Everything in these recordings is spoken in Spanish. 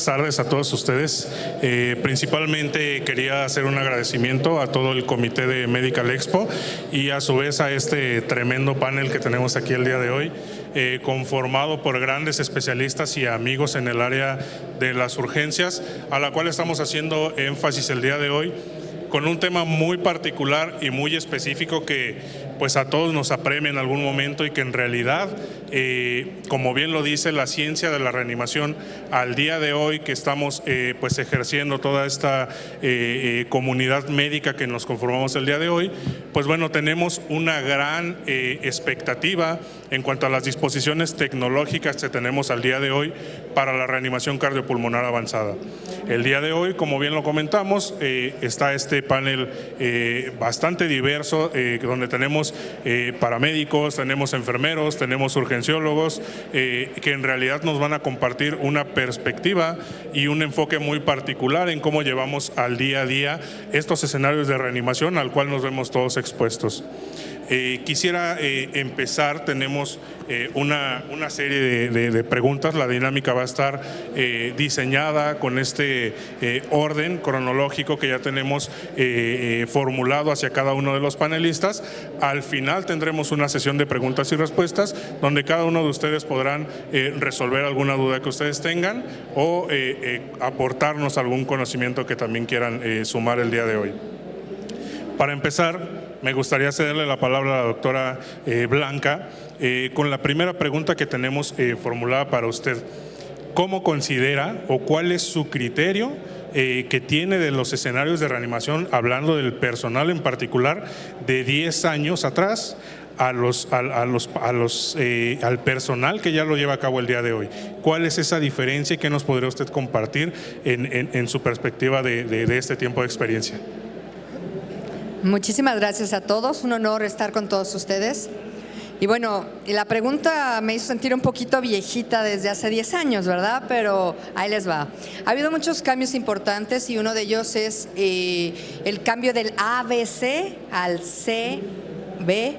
buenas tardes a todos ustedes. Principalmente quería hacer un agradecimiento a todo el comité de Medical Expo y a su vez a este tremendo panel que tenemos aquí el día de hoy, conformado por grandes especialistas y amigos en el área de las urgencias, a la cual estamos haciendo énfasis el día de hoy con un tema muy particular y muy específico que pues a todos nos apremia en algún momento y que en realidad, como bien lo dice la ciencia de la reanimación, al día de hoy que estamos pues ejerciendo toda esta comunidad médica que nos conformamos el día de hoy, pues bueno, tenemos una gran expectativa en cuanto a las disposiciones tecnológicas que tenemos al día de hoy para la reanimación cardiopulmonar avanzada. El día de hoy, como bien lo comentamos, está este panel bastante diverso, donde tenemos paramédicos, tenemos enfermeros, tenemos urgenciólogos, que en realidad nos van a compartir una perspectiva y un enfoque muy particular en cómo llevamos al día a día estos escenarios de reanimación al cual nos vemos todos expuestos. Quisiera empezar, tenemos una serie de preguntas. La dinámica va a estar diseñada con este orden cronológico que ya tenemos formulado hacia cada uno de los panelistas. Al final tendremos una sesión de preguntas y respuestas donde cada uno de ustedes podrán resolver alguna duda que ustedes tengan o aportarnos algún conocimiento que también quieran sumar el día de hoy. Para empezar, me gustaría cederle la palabra a la doctora Blanca con la primera pregunta que tenemos formulada para usted. ¿Cómo considera o cuál es su criterio que tiene de los escenarios de reanimación, hablando del personal en particular, de 10 años atrás al personal que ya lo lleva a cabo el día de hoy? ¿Cuál es esa diferencia y qué nos podría usted compartir en su perspectiva de este tiempo de experiencia? Muchísimas gracias a todos, un honor estar con todos ustedes. Y bueno, la pregunta me hizo sentir un poquito viejita desde hace 10 años, ¿verdad? Pero ahí les va. Ha habido muchos cambios importantes y uno de ellos es el cambio del ABC al CB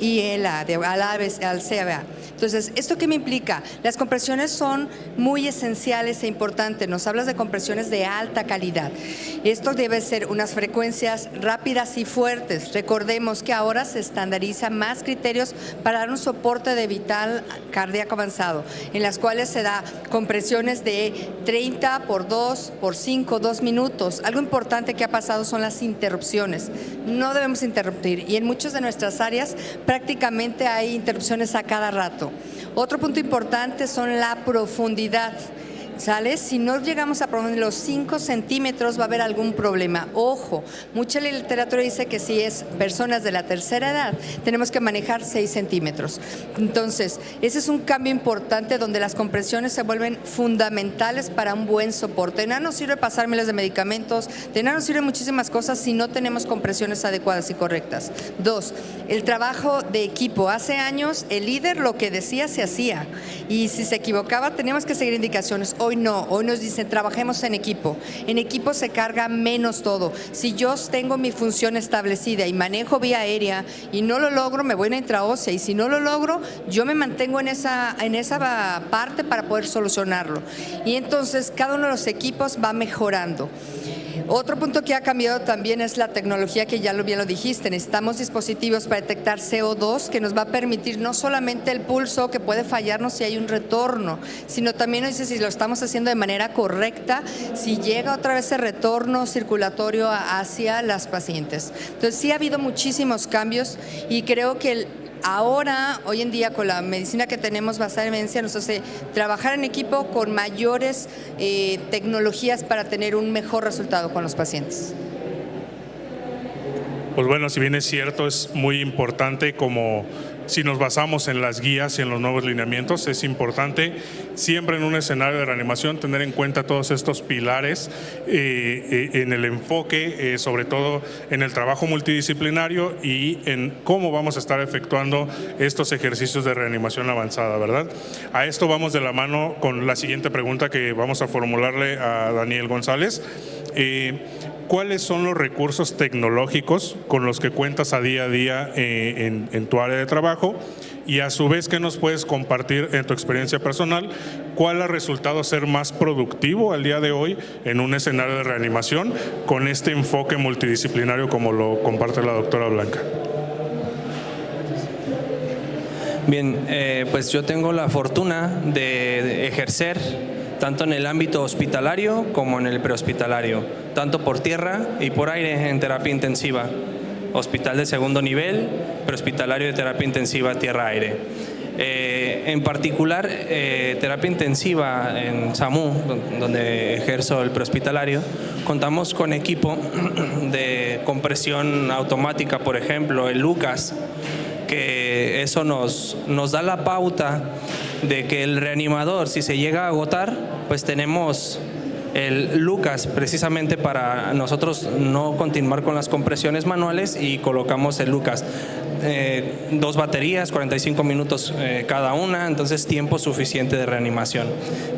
y al CBA. Entonces, ¿esto qué me implica? Las compresiones son muy esenciales e importantes. Nos hablas de compresiones de alta calidad. Esto debe ser unas frecuencias rápidas y fuertes. Recordemos que ahora se estandarizan más criterios para dar un soporte de vital cardíaco avanzado, en las cuales se da compresiones de 30 por 2, por 5, 2 minutos. Algo importante que ha pasado son las interrupciones. No debemos interrumpir y en muchas de nuestras áreas prácticamente hay interrupciones a cada rato. Otro punto importante son la profundidad. ¿Sale? Si no llegamos a los 5 centímetros va a haber algún problema. Ojo, mucha literatura dice que si es personas de la tercera edad tenemos que manejar 6 centímetros. Entonces, ese es un cambio importante donde las compresiones se vuelven fundamentales para un buen soporte. De nada nos sirve pasar miles de medicamentos, de nada nos sirven muchísimas cosas si no tenemos compresiones adecuadas y correctas. 2, el trabajo de equipo. Hace años el líder lo que decía se hacía y si se equivocaba teníamos que seguir indicaciones. Hoy no, hoy nos dicen trabajemos en equipo se carga menos todo. Si yo tengo mi función establecida y manejo vía aérea y no lo logro, me voy a una intraósea y si no lo logro, yo me mantengo en esa parte para poder solucionarlo. Y entonces cada uno de los equipos va mejorando. Otro punto que ha cambiado también es la tecnología que ya bien lo dijiste. Necesitamos dispositivos para detectar CO2 que nos va a permitir no solamente el pulso que puede fallarnos si hay un retorno, sino también nos dice si lo estamos haciendo de manera correcta, si llega otra vez el retorno circulatorio hacia las pacientes. Entonces sí ha habido muchísimos cambios y creo que ahora, hoy en día, con la medicina que tenemos basada en evidencia, nos hace trabajar en equipo con mayores tecnologías para tener un mejor resultado con los pacientes. Pues bueno, si bien es cierto, es muy importante, como si nos basamos en las guías y en los nuevos lineamientos, es importante siempre en un escenario de reanimación tener en cuenta todos estos pilares en el enfoque, sobre todo en el trabajo multidisciplinario y en cómo vamos a estar efectuando estos ejercicios de reanimación avanzada, ¿verdad? A esto vamos de la mano con la siguiente pregunta que vamos a formularle a Daniel González. ¿cuáles son los recursos tecnológicos con los que cuentas a día en tu área de trabajo? Y a su vez, ¿qué nos puedes compartir en tu experiencia personal? ¿Cuál ha resultado ser más productivo al día de hoy en un escenario de reanimación con este enfoque multidisciplinario como lo comparte la doctora Blanca? Bien, pues yo tengo la fortuna de ejercer tanto en el ámbito hospitalario como en el prehospitalario, tanto por tierra y por aire en terapia intensiva. Hospital de segundo nivel, prehospitalario de terapia intensiva tierra-aire. En particular, terapia intensiva en SAMU, donde ejerzo el prehospitalario, contamos con equipo de compresión automática, por ejemplo, el Lucas, que eso nos da la pauta de que el reanimador, si se llega a agotar, pues tenemos el Lucas precisamente para nosotros no continuar con las compresiones manuales y colocamos el Lucas. 2 baterías, 45 minutos cada una, entonces tiempo suficiente de reanimación.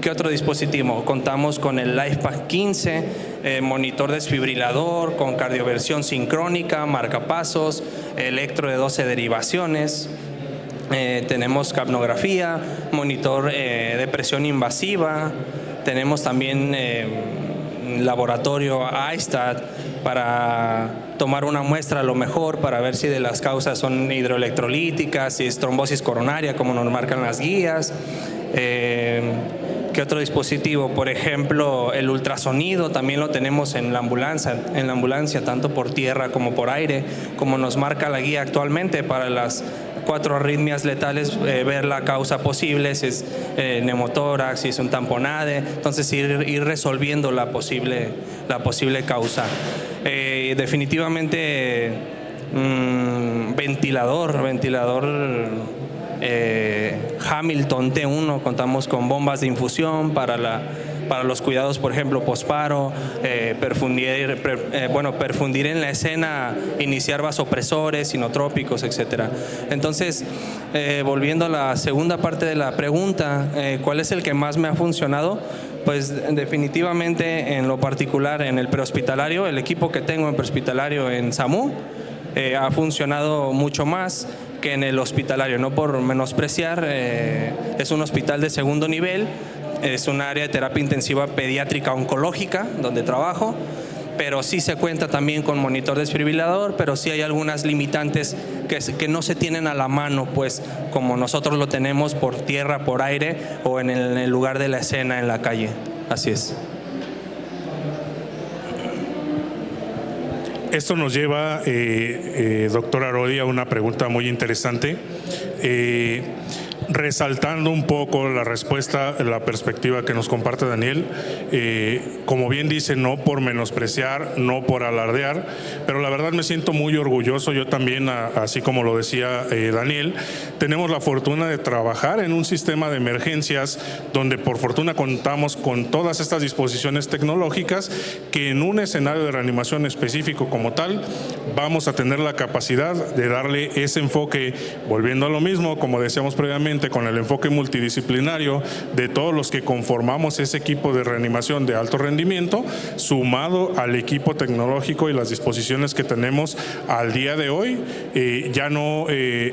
¿Qué otro dispositivo? Contamos con el LifePak 15, monitor desfibrilador, con cardioversión sincrónica, marcapasos, electro de 12 derivaciones. Tenemos capnografía, monitor de presión invasiva. Tenemos también laboratorio ISTAT para tomar una muestra a lo mejor para ver si de las causas son hidroelectrolíticas, si es trombosis coronaria como nos marcan las guías. ¿Qué otro dispositivo? Por ejemplo, el ultrasonido también lo tenemos en la ambulancia, tanto por tierra como por aire, como nos marca la guía actualmente para las 4 arritmias letales, ver la causa posible, si es neumotórax, si es un tamponade, entonces ir resolviendo la posible causa. Definitivamente ventilador Hamilton T1, contamos con bombas de infusión para los cuidados, por ejemplo, posparo, perfundir en la escena, iniciar vasopresores, sinotrópicos, etcétera. Entonces, volviendo a la segunda parte de la pregunta, ¿cuál es el que más me ha funcionado? Pues definitivamente en lo particular en el prehospitalario, el equipo que tengo en prehospitalario en SAMU ha funcionado mucho más que en el hospitalario, no por menospreciar, es un hospital de segundo nivel, es un área de terapia intensiva pediátrica oncológica donde trabajo, pero sí se cuenta también con monitor desfibrilador, pero sí hay algunas limitantes que no se tienen a la mano, pues como nosotros lo tenemos por tierra, por aire o en el lugar de la escena en la calle. Así es. Esto nos lleva, doctor Arodi, a una pregunta muy interesante. Resaltando un poco la respuesta, la perspectiva que nos comparte Daniel, como bien dice, no por menospreciar, no por alardear, pero la verdad me siento muy orgulloso. Yo también, así como lo decía Daniel, tenemos la fortuna de trabajar en un sistema de emergencias donde por fortuna contamos con todas estas disposiciones tecnológicas que en un escenario de reanimación específico como tal vamos a tener la capacidad de darle ese enfoque, volviendo a lo mismo, como decíamos previamente, con el enfoque multidisciplinario de todos los que conformamos ese equipo de reanimación de alto rendimiento, sumado al equipo tecnológico y las disposiciones que tenemos al día de hoy, ya no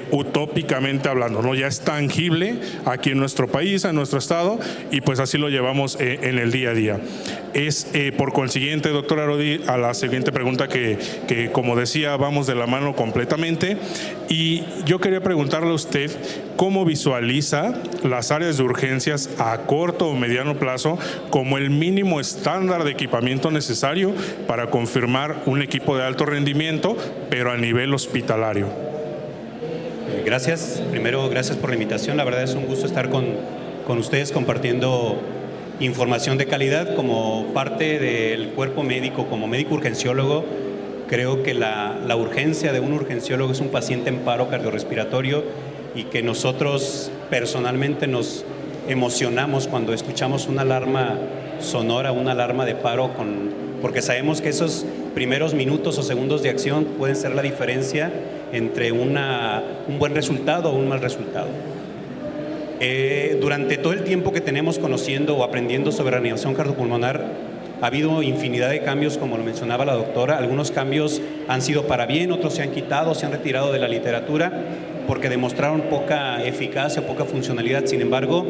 utópicamente hablando, ¿no? Ya es tangible aquí en nuestro país, en nuestro estado, y pues así lo llevamos en el día a día. Es por consiguiente, doctor Arodi, a la siguiente pregunta que como decía, vamos de la mano completamente, y yo quería preguntarle a usted cómo visualiza las áreas de urgencias a corto o mediano plazo como el mínimo estándar de equipamiento necesario para confirmar un equipo de alto rendimiento, pero a nivel hospitalario. Gracias. Primero, gracias por la invitación. La verdad es un gusto estar con ustedes compartiendo información de calidad. Como parte del cuerpo médico, como médico urgenciólogo, creo que la urgencia de un urgenciólogo es un paciente en paro cardiorrespiratorio y que nosotros personalmente nos emocionamos cuando escuchamos una alarma sonora, una alarma de paro, porque sabemos que esos primeros minutos o segundos de acción pueden ser la diferencia entre un buen resultado o un mal resultado. Durante todo el tiempo que tenemos conociendo o aprendiendo sobre reanimación cardiopulmonar, Ha habido infinidad de cambios, como lo mencionaba la doctora. Algunos cambios han sido para bien, otros se han quitado, se han retirado de la literatura porque demostraron poca eficacia, poca funcionalidad. Sin embargo,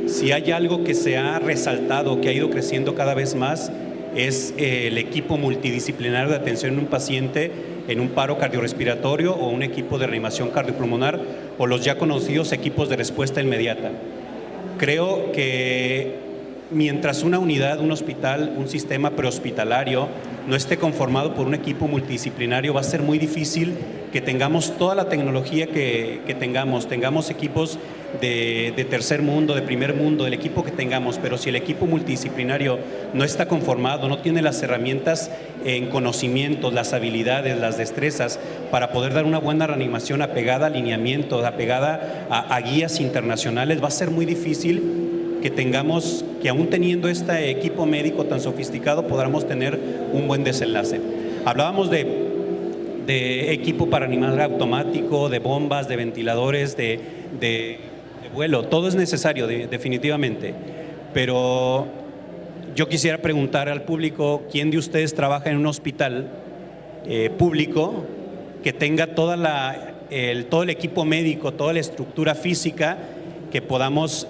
si hay algo que se ha resaltado, que ha ido creciendo cada vez más, es el equipo multidisciplinario de atención en un paciente en un paro cardiorrespiratorio o un equipo de reanimación cardiopulmonar o los ya conocidos equipos de respuesta inmediata. Creo que mientras una unidad, un hospital, un sistema prehospitalario no esté conformado por un equipo multidisciplinario, va a ser muy difícil que tengamos toda la tecnología que tengamos equipos de tercer mundo, de primer mundo, del equipo que tengamos, pero si el equipo multidisciplinario no está conformado, no tiene las herramientas en conocimientos, las habilidades, las destrezas para poder dar una buena reanimación apegada a alineamientos, apegada a guías internacionales, va a ser muy difícil que tengamos, que aún teniendo este equipo médico tan sofisticado, podamos tener un buen desenlace. Hablábamos de equipo para reanimar automático, de bombas, de ventiladores, de vuelo. Todo es necesario, definitivamente. Pero yo quisiera preguntar al público, ¿quién de ustedes trabaja en un hospital público que tenga todo el equipo médico, toda la estructura física que podamos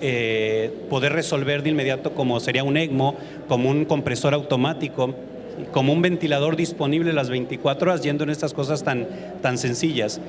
poder resolver de inmediato, como sería un ECMO, como un compresor automático, como un ventilador disponible las 24 horas, yendo en estas cosas tan sencillas?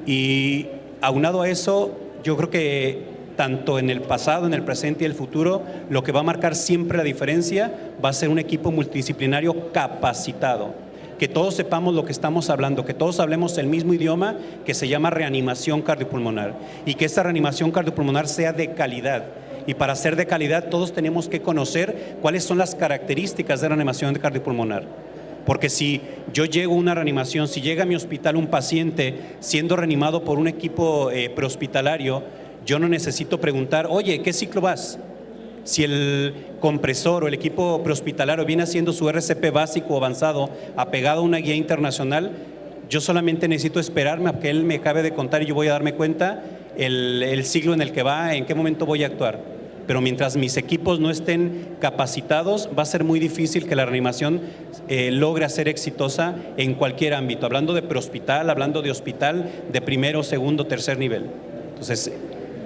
Y aunado a eso, yo creo que tanto en el pasado, en el presente y el futuro, lo que va a marcar siempre la diferencia va a ser un equipo multidisciplinario capacitado. Que todos sepamos lo que estamos hablando, que todos hablemos el mismo idioma, que se llama reanimación cardiopulmonar, y que esta reanimación cardiopulmonar sea de calidad. Y para ser de calidad todos tenemos que conocer cuáles son las características de reanimación cardiopulmonar. Porque si yo llego a una reanimación, si llega a mi hospital un paciente siendo reanimado por un equipo prehospitalario, yo no necesito preguntar, oye, ¿qué ciclo vas? Si el compresor o el equipo prehospitalario viene haciendo su RCP básico o avanzado apegado a una guía internacional, yo solamente necesito esperarme a que él me acabe de contar y yo voy a darme cuenta el ciclo en el que va, en qué momento voy a actuar. Pero mientras mis equipos no estén capacitados, va a ser muy difícil que la reanimación logre ser exitosa en cualquier ámbito, hablando de prehospital, hablando de hospital de primero, segundo, tercer nivel. Entonces,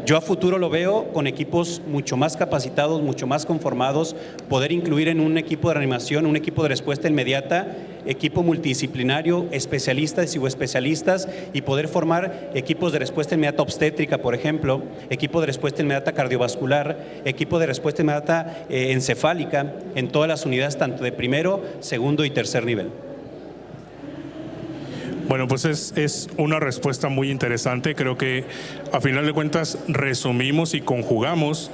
yo a futuro lo veo con equipos mucho más capacitados, mucho más conformados, poder incluir en un equipo de reanimación, un equipo de respuesta inmediata, equipo multidisciplinario, especialistas y subespecialistas, y poder formar equipos de respuesta inmediata obstétrica, por ejemplo, equipo de respuesta inmediata cardiovascular, equipo de respuesta inmediata encefálica, en todas las unidades, tanto de primero, segundo y tercer nivel. Bueno, pues es una respuesta muy interesante. Creo que a final de cuentas resumimos y conjugamos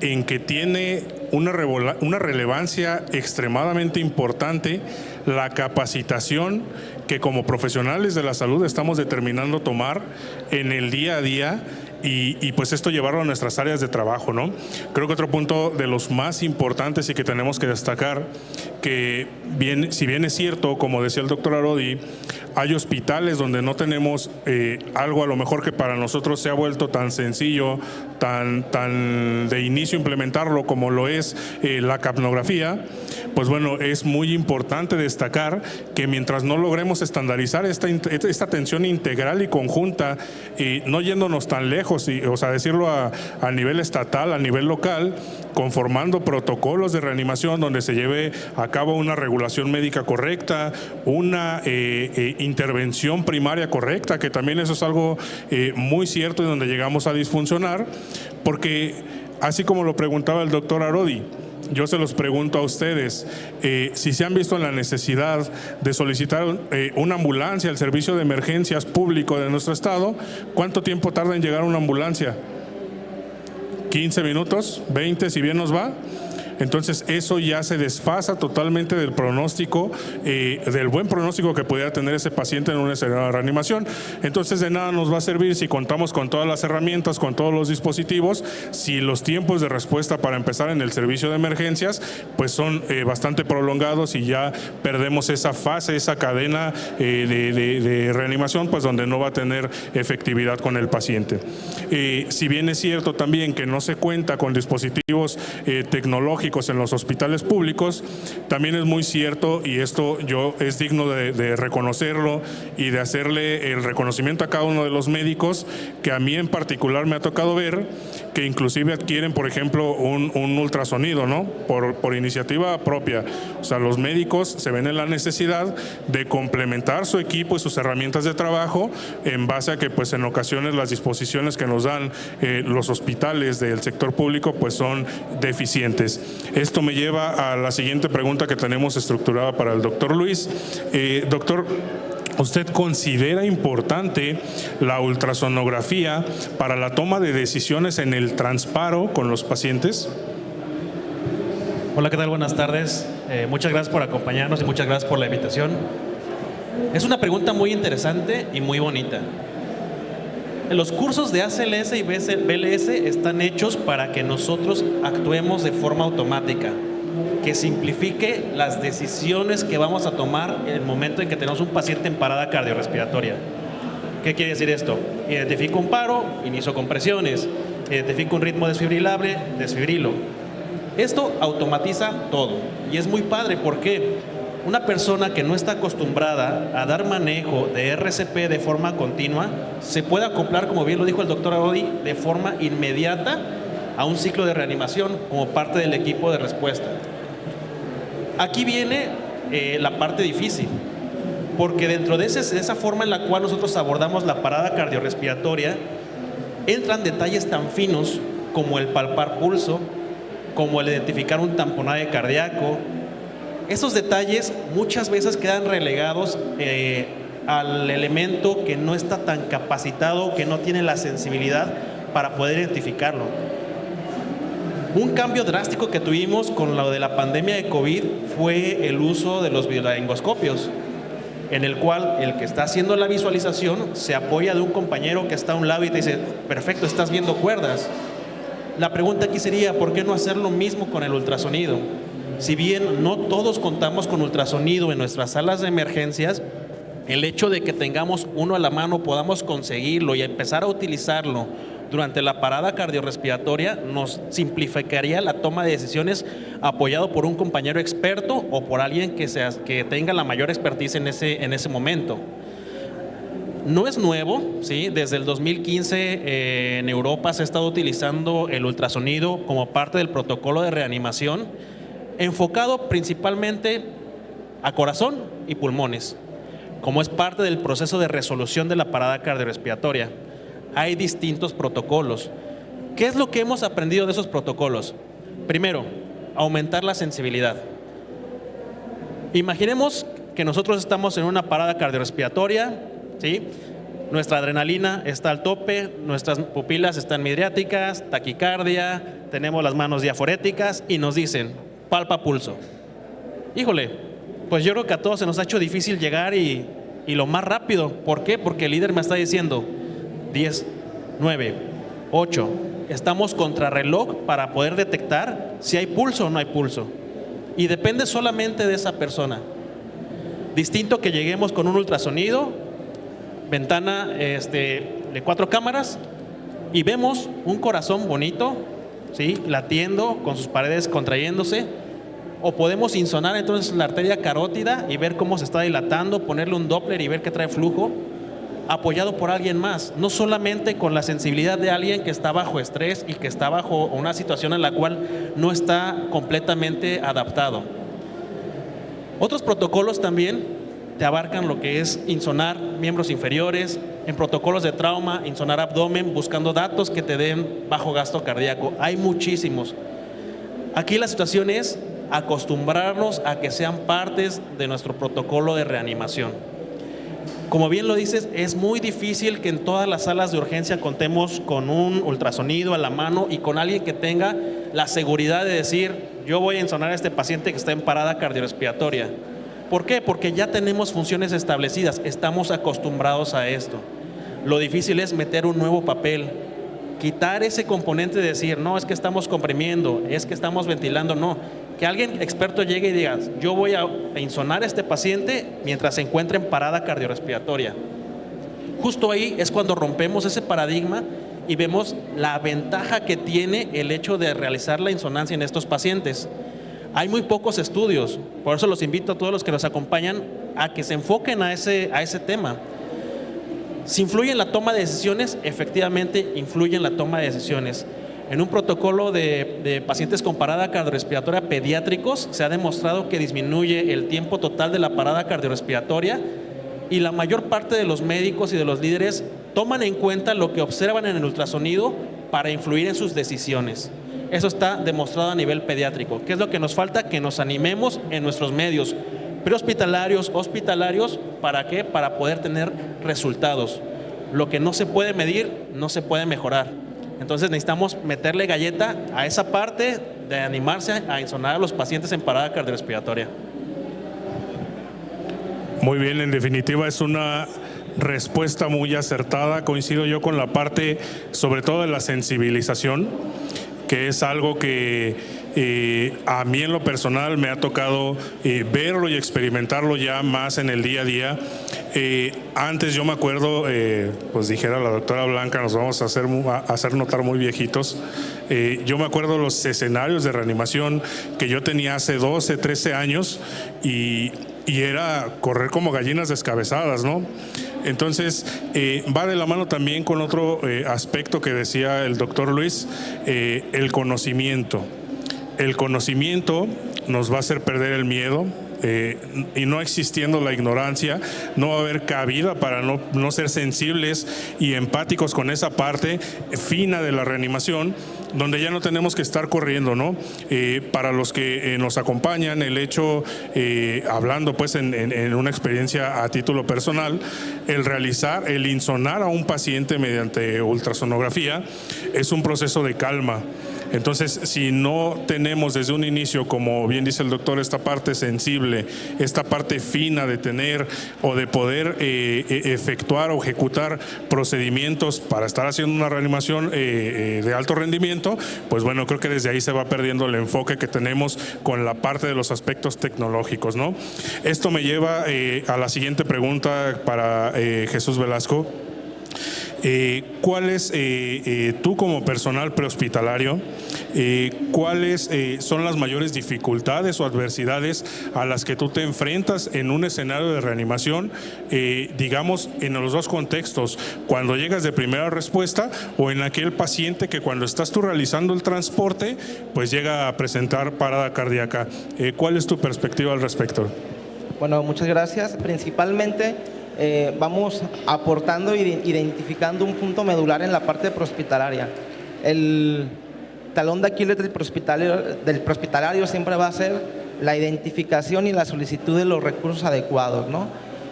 en que tiene una relevancia extremadamente importante la capacitación que como profesionales de la salud estamos determinando tomar en el día a día y pues esto llevarlo a nuestras áreas de trabajo, ¿no? Creo que otro punto de los más importantes y que tenemos que destacar, que si bien es cierto, como decía el doctor Arodi, hay hospitales donde no tenemos algo a lo mejor que para nosotros se ha vuelto tan sencillo, tan de inicio implementarlo como lo es la capnografía. Pues bueno, es muy importante destacar que mientras no logremos estandarizar esta atención integral y conjunta, no yéndonos tan lejos, o sea, decirlo a nivel estatal, a nivel local, conformando protocolos de reanimación donde se lleve a cabo una regulación médica correcta, una intervención primaria correcta, que también eso es algo muy cierto y donde llegamos a disfuncionar, porque así como lo preguntaba el doctor Arodi, yo se los pregunto a ustedes, si se han visto en la necesidad de solicitar una ambulancia al servicio de emergencias público de nuestro estado, ¿cuánto tiempo tarda en llegar una ambulancia? ¿15 minutos? ¿20 si bien nos va? Entonces eso ya se desfasa totalmente del pronóstico, del buen pronóstico que pudiera tener ese paciente en una escenario de reanimación. Entonces de nada nos va a servir si contamos con todas las herramientas, con todos los dispositivos, si los tiempos de respuesta para empezar en el servicio de emergencias pues son bastante prolongados y ya perdemos esa fase, esa cadena de reanimación, pues donde no va a tener efectividad con el paciente. Si bien es cierto también que no se cuenta con dispositivos tecnológicos oncológicos en los hospitales públicos, también es muy cierto, y esto es digno de reconocerlo y de hacerle el reconocimiento a cada uno de los médicos, que a mí en particular me ha tocado ver que inclusive adquieren, por ejemplo, un ultrasonido, ¿no? Por iniciativa propia. O sea, los médicos se ven en la necesidad de complementar su equipo y sus herramientas de trabajo en base a que, pues, en ocasiones las disposiciones que nos dan los hospitales del sector público, pues, son deficientes. Esto me lleva a la siguiente pregunta que tenemos estructurada para el doctor Luis. Doctor, ¿usted considera importante la ultrasonografía para la toma de decisiones en el transparo con los pacientes? Hola, ¿qué tal? Buenas tardes. Muchas gracias por acompañarnos y muchas gracias por la invitación. Es una pregunta muy interesante y muy bonita. Los cursos de ACLS y BLS están hechos para que nosotros actuemos de forma automática, que simplifique las decisiones que vamos a tomar en el momento en que tenemos un paciente en parada cardiorrespiratoria. ¿Qué quiere decir esto? Identifico un paro, inicio compresiones. Identifico un ritmo desfibrilable, desfibrilo. Esto automatiza todo y es muy padre porque una persona que no está acostumbrada a dar manejo de RCP de forma continua se puede acoplar, como bien lo dijo el doctor Arodi, de forma inmediata a un ciclo de reanimación como parte del equipo de respuesta. Aquí viene la parte difícil, porque dentro de esa forma en la cual nosotros abordamos la parada cardiorrespiratoria entran detalles tan finos como el palpar pulso, como el identificar un tamponaje cardíaco. Esos detalles muchas veces quedan relegados al elemento que no está tan capacitado, que no tiene la sensibilidad para poder identificarlo. Un cambio drástico que tuvimos con lo de la pandemia de COVID fue el uso de los videolaringoscopios, en el cual el que está haciendo la visualización se apoya de un compañero que está a un lado y te dice, perfecto, estás viendo cuerdas. La pregunta aquí sería, ¿por qué no hacer lo mismo con el ultrasonido? Si bien no todos contamos con ultrasonido en nuestras salas de emergencias, el hecho de que tengamos uno a la mano, podamos conseguirlo y empezar a utilizarlo durante la parada cardiorrespiratoria nos simplificaría la toma de decisiones apoyado por un compañero experto o por alguien que tenga la mayor expertise en ese momento. No es nuevo, ¿sí? Desde el 2015 en Europa se ha estado utilizando el ultrasonido como parte del protocolo de reanimación, enfocado principalmente a corazón y pulmones, como es parte del proceso de resolución de la parada cardiorrespiratoria. Hay distintos protocolos. ¿Qué es lo que hemos aprendido de esos protocolos? Primero, aumentar la sensibilidad. Imaginemos que nosotros estamos en una parada cardiorrespiratoria, ¿sí? Nuestra adrenalina está al tope, nuestras pupilas están midriáticas, taquicardia, tenemos las manos diaforéticas y nos dicen, palpa pulso. Híjole, pues yo creo que a todos se nos ha hecho difícil llegar y lo más rápido. ¿Por qué? Porque el líder me está diciendo 10, 9, 8. Estamos contrarreloj para poder detectar si hay pulso o no hay pulso. Y depende solamente de esa persona. Distinto que lleguemos con un ultrasonido, ventana de 4 cámaras y vemos un corazón bonito, ¿sí? Latiendo con sus paredes contrayéndose, o podemos insonar entonces la arteria carótida y ver cómo se está dilatando, ponerle un Doppler y ver que trae flujo, apoyado por alguien más, no solamente con la sensibilidad de alguien que está bajo estrés y que está bajo una situación en la cual no está completamente adaptado. Otros protocolos también te abarcan lo que es insonar miembros inferiores, en protocolos de trauma, insonar abdomen, buscando datos que te den bajo gasto cardíaco. Hay muchísimos. Aquí la situación es acostumbrarnos a que sean partes de nuestro protocolo de reanimación. Como bien lo dices, es muy difícil que en todas las salas de urgencia contemos con un ultrasonido a la mano y con alguien que tenga la seguridad de decir, yo voy a insonar a este paciente que está en parada cardiorrespiratoria. ¿Por qué? Porque ya tenemos funciones establecidas, estamos acostumbrados a esto. Lo difícil es meter un nuevo papel, quitar ese componente de decir, no, es que estamos comprimiendo, es que estamos ventilando, no. Que alguien experto llegue y diga, yo voy a insonar a este paciente mientras se encuentre en parada cardiorrespiratoria. Justo ahí es cuando rompemos ese paradigma y vemos la ventaja que tiene el hecho de realizar la insonancia en estos pacientes. Hay muy pocos estudios, por eso los invito a todos los que nos acompañan a que se enfoquen a ese tema. Si influye en la toma de decisiones, efectivamente influye en la toma de decisiones. En un protocolo de pacientes con parada cardiorrespiratoria pediátricos se ha demostrado que disminuye el tiempo total de la parada cardiorrespiratoria y la mayor parte de los médicos y de los líderes toman en cuenta lo que observan en el ultrasonido para influir en sus decisiones. Eso está demostrado a nivel pediátrico. ¿Qué es lo que nos falta? Que nos animemos en nuestros medios prehospitalarios, hospitalarios, ¿para qué? Para poder tener resultados. Lo que no se puede medir, no se puede mejorar. Entonces necesitamos meterle galleta a esa parte de animarse a insonar a los pacientes en parada cardiorrespiratoria. Muy bien, en definitiva es una respuesta muy acertada. Coincido yo con la parte, sobre todo de la sensibilización, que es algo que a mí en lo personal me ha tocado verlo y experimentarlo ya más en el día a día. Antes yo me acuerdo, pues dijera la doctora Blanca, nos vamos a hacer notar muy viejitos. Yo me acuerdo los escenarios de reanimación que yo tenía hace 12, 13 años y era correr como gallinas descabezadas, ¿no? Entonces, va de la mano también con otro aspecto que decía el doctor Luis, el conocimiento. El conocimiento nos va a hacer perder el miedo, y no existiendo la ignorancia, no va a haber cabida para no ser sensibles y empáticos con esa parte fina de la reanimación, donde ya no tenemos que estar corriendo, ¿no? Para los que nos acompañan, el hecho, hablando pues en una experiencia a título personal, el insonar a un paciente mediante ultrasonografía es un proceso de calma. Entonces, si no tenemos desde un inicio, como bien dice el doctor, esta parte sensible, esta parte fina de tener o de poder efectuar o ejecutar procedimientos para estar haciendo una reanimación de alto rendimiento, pues bueno, creo que desde ahí se va perdiendo el enfoque que tenemos con la parte de los aspectos tecnológicos, ¿no? Esto me lleva a la siguiente pregunta para Jesús Velasco. ¿Cuáles, tú como personal prehospitalario, cuáles son las mayores dificultades o adversidades a las que tú te enfrentas en un escenario de reanimación, digamos, en los dos contextos, cuando llegas de primera respuesta o en aquel paciente que cuando estás tú realizando el transporte, pues llega a presentar parada cardíaca? ¿Cuál es tu perspectiva al respecto? Bueno, muchas gracias. Principalmente vamos aportando e identificando un punto medular en la parte prehospitalaria. El talón de Aquiles del prehospitalario siempre va a ser la identificación y la solicitud de los recursos adecuados, ¿no?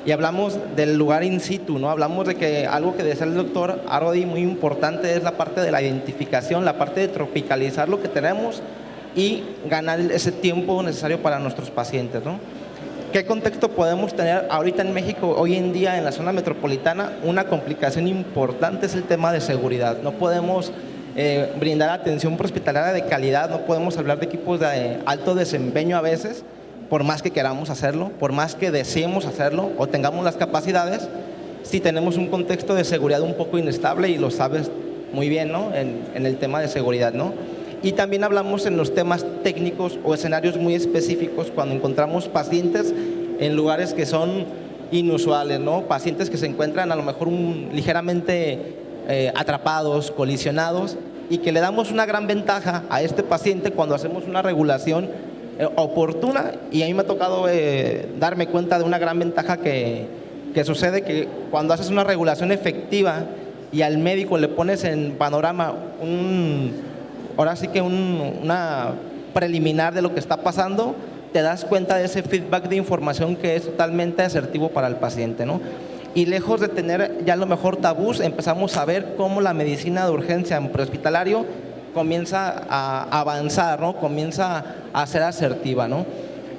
Y hablamos del lugar in situ, ¿no? Hablamos de que algo que decía el doctor Arodi muy importante es la parte de la identificación, la parte de tropicalizar lo que tenemos y ganar ese tiempo necesario para nuestros pacientes, ¿no? ¿Qué contexto podemos tener ahorita en México, hoy en día en la zona metropolitana? Una complicación importante es el tema de seguridad. No podemos brindar atención prehospitalaria de calidad, no podemos hablar de equipos de alto desempeño a veces, por más que queramos hacerlo, por más que deseemos hacerlo o tengamos las capacidades, si tenemos un contexto de seguridad un poco inestable, y lo sabes muy bien, ¿no? En el tema de seguridad, ¿no? Y también hablamos en los temas técnicos o escenarios muy específicos cuando encontramos pacientes en lugares que son inusuales, ¿no? Pacientes que se encuentran a lo mejor ligeramente atrapados, colisionados, y que le damos una gran ventaja a este paciente cuando hacemos una regulación oportuna. Y a mí me ha tocado darme cuenta de una gran ventaja que sucede, que cuando haces una regulación efectiva y al médico le pones en panorama ahora sí que una preliminar de lo que está pasando, te das cuenta de ese feedback de información que es totalmente asertivo para el paciente, ¿no? Y lejos de tener ya a lo mejor tabús, empezamos a ver cómo la medicina de urgencia en prehospitalario comienza a avanzar, ¿no? Comienza a ser asertiva, ¿no?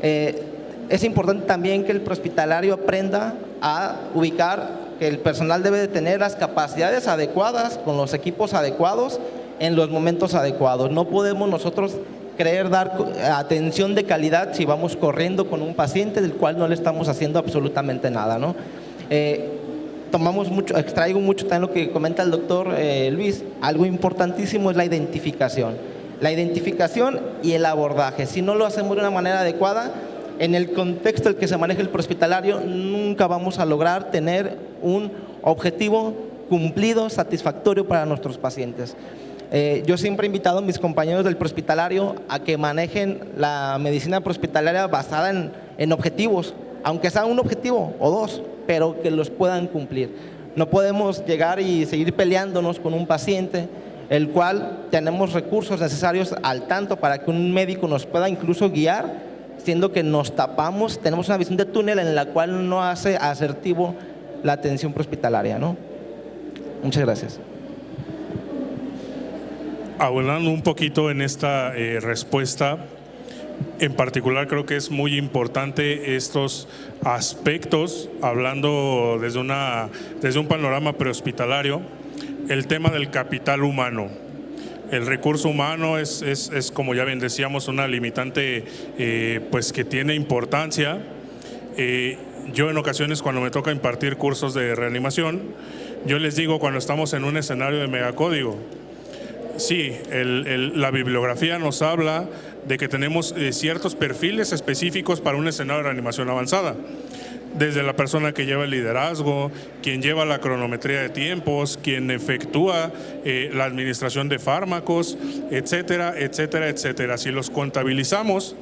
Es importante también que el prehospitalario aprenda a ubicar que el personal debe de tener las capacidades adecuadas, con los equipos adecuados, en los momentos adecuados. No podemos nosotros creer dar atención de calidad si vamos corriendo con un paciente del cual no le estamos haciendo absolutamente nada, ¿no? extraigo mucho también lo que comenta el doctor Luis. Algo importantísimo es la identificación. La identificación y el abordaje. Si no lo hacemos de una manera adecuada, en el contexto en el que se maneja el prehospitalario, nunca vamos a lograr tener un objetivo cumplido, satisfactorio para nuestros pacientes. Yo siempre he invitado a mis compañeros del prehospitalario a que manejen la medicina prehospitalaria basada en objetivos, aunque sea un objetivo o dos, pero que los puedan cumplir. No podemos llegar y seguir peleándonos con un paciente, el cual tenemos recursos necesarios al tanto para que un médico nos pueda incluso guiar, siendo que nos tapamos, tenemos una visión de túnel en la cual no hace asertivo la atención prehospitalaria, ¿no? Muchas gracias. Abundando un poquito en esta respuesta, en particular creo que es muy importante estos aspectos, hablando desde un panorama prehospitalario, el tema del capital humano. El recurso humano es como ya bien decíamos, una limitante pues que tiene importancia. Yo en ocasiones cuando me toca impartir cursos de reanimación, yo les digo cuando estamos en un escenario de megacódigo, sí, la bibliografía nos habla de que tenemos ciertos perfiles específicos para un escenario de reanimación avanzada. Desde la persona que lleva el liderazgo, quien lleva la cronometría de tiempos, quien efectúa la administración de fármacos, etcétera, etcétera, etcétera. Si los contabilizamos,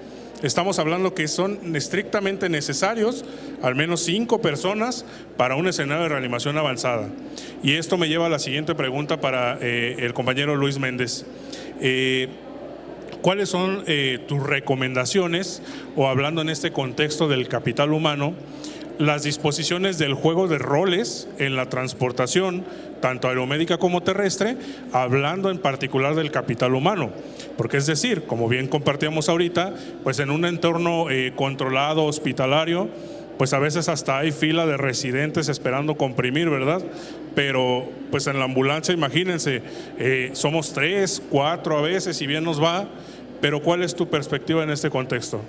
estamos hablando que son estrictamente necesarios al menos 5 personas para un escenario de reanimación avanzada. Y esto me lleva a la siguiente pregunta para el compañero Luis Méndez. ¿Cuáles son tus recomendaciones, o hablando en este contexto del capital humano, las disposiciones del juego de roles en la transportación, tanto aeromédica como terrestre, hablando en particular del capital humano? Porque es decir, como bien compartíamos ahorita, pues en un entorno controlado, hospitalario, pues a veces hasta hay fila de residentes esperando comprimir, ¿verdad? Pero pues en la ambulancia, imagínense, somos 3, 4 a veces, si bien nos va, pero ¿cuál es tu perspectiva en este contexto?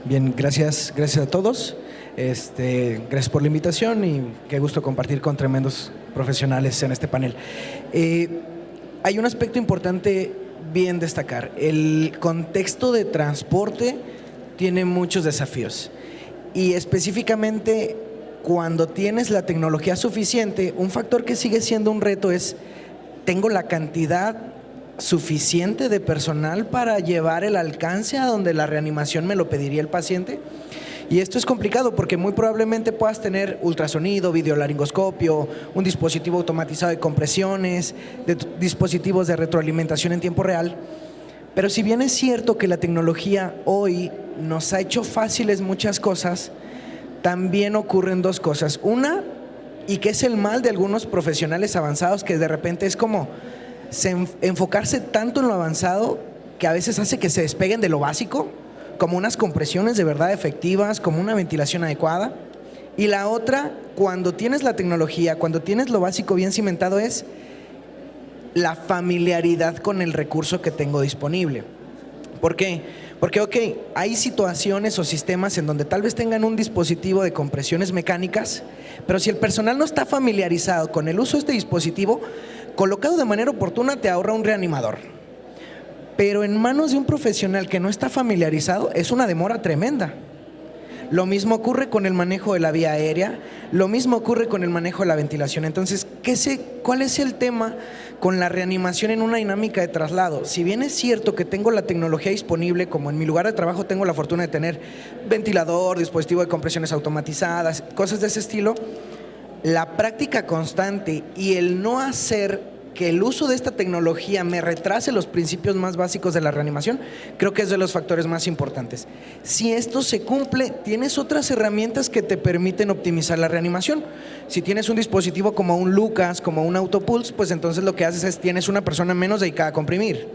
Bien, gracias a todos. Gracias por la invitación y qué gusto compartir con tremendos profesionales en este panel. Hay un aspecto importante bien destacar. El contexto de transporte tiene muchos desafíos y específicamente cuando tienes la tecnología suficiente, un factor que sigue siendo un reto es: ¿tengo la cantidad suficiente de personal para llevar el alcance a donde la reanimación me lo pediría el paciente? Y esto es complicado porque muy probablemente puedas tener ultrasonido, videolaringoscopio, un dispositivo automatizado de compresiones, dispositivos de retroalimentación en tiempo real. Pero si bien es cierto que la tecnología hoy nos ha hecho fáciles muchas cosas, también ocurren dos cosas. Una, y que es el mal de algunos profesionales avanzados, que de repente es como enfocarse tanto en lo avanzado que a veces hace que se despeguen de lo básico, como unas compresiones de verdad efectivas, como una ventilación adecuada. Y la otra, cuando tienes la tecnología, cuando tienes lo básico bien cimentado, es la familiaridad con el recurso que tengo disponible. ¿Por qué? Porque, hay situaciones o sistemas en donde tal vez tengan un dispositivo de compresiones mecánicas, pero si el personal no está familiarizado con el uso de este dispositivo, colocado de manera oportuna te ahorra un reanimador. Pero en manos de un profesional que no está familiarizado es una demora tremenda. Lo mismo ocurre con el manejo de la vía aérea, lo mismo ocurre con el manejo de la ventilación. Entonces, ¿cuál es el tema con la reanimación en una dinámica de traslado? Si bien es cierto que tengo la tecnología disponible, como en mi lugar de trabajo tengo la fortuna de tener ventilador, dispositivo de compresiones automatizadas, cosas de ese estilo, la práctica constante y el no hacer que el uso de esta tecnología me retrase los principios más básicos de la reanimación, creo que es de los factores más importantes. Si esto se cumple, tienes otras herramientas que te permiten optimizar la reanimación. Si tienes un dispositivo como un Lucas, como un Autopulse, pues entonces lo que haces es tienes una persona menos dedicada a comprimir.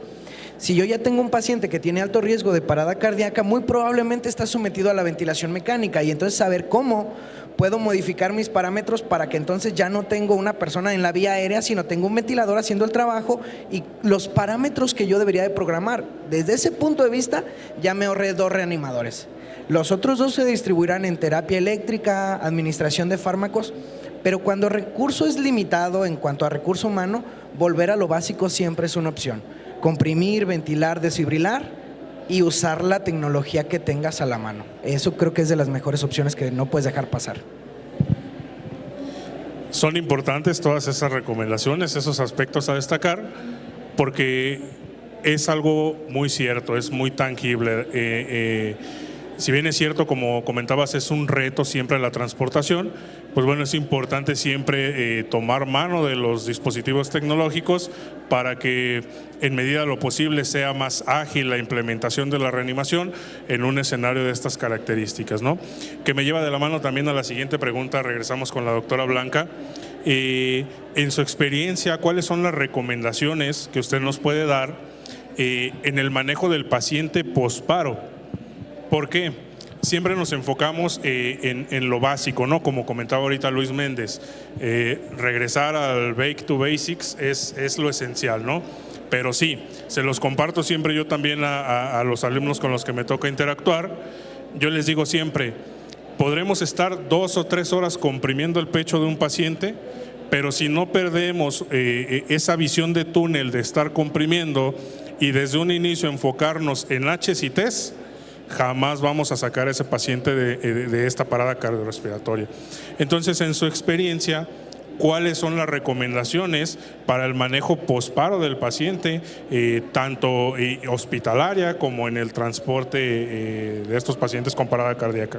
Si yo ya tengo un paciente que tiene alto riesgo de parada cardíaca, muy probablemente está sometido a la ventilación mecánica, y entonces saber cómo puedo modificar mis parámetros para que entonces ya no tengo una persona en la vía aérea, sino tengo un ventilador haciendo el trabajo y los parámetros que yo debería de programar. Desde ese punto de vista ya me ahorré 2 reanimadores. Los otros 2 se distribuirán en terapia eléctrica, administración de fármacos, Pero cuando el recurso es limitado en cuanto a recurso humano, volver a lo básico siempre es una opción. Comprimir, ventilar, desfibrilar y usar la tecnología que tengas a la mano. Eso creo que es de las mejores opciones que no puedes dejar pasar. Son importantes todas esas recomendaciones, esos aspectos a destacar, porque es algo muy cierto, es muy tangible. Si bien es cierto, como comentabas, es un reto siempre la transportación, pues bueno, es importante siempre tomar mano de los dispositivos tecnológicos para que en medida de lo posible sea más ágil la implementación de la reanimación en un escenario de estas características, ¿no? Que me lleva de la mano también a la siguiente pregunta, regresamos con la doctora Blanca. En su experiencia, ¿cuáles son las recomendaciones que usted nos puede dar en el manejo del paciente posparo? ¿Por qué? Siempre nos enfocamos en lo básico, ¿no? Como comentaba ahorita Luis Méndez, regresar al Back to Basics es lo esencial, ¿no? Pero sí, se los comparto siempre yo también a los alumnos con los que me toca interactuar. Yo les digo siempre, podremos estar 2 o 3 horas comprimiendo el pecho de un paciente, pero si no perdemos esa visión de túnel de estar comprimiendo y desde un inicio enfocarnos en H's y T's, jamás vamos a sacar a ese paciente de esta parada cardiorrespiratoria. Entonces, en su experiencia, ¿cuáles son las recomendaciones para el manejo posparo del paciente, tanto hospitalaria como en el transporte de estos pacientes con parada cardíaca?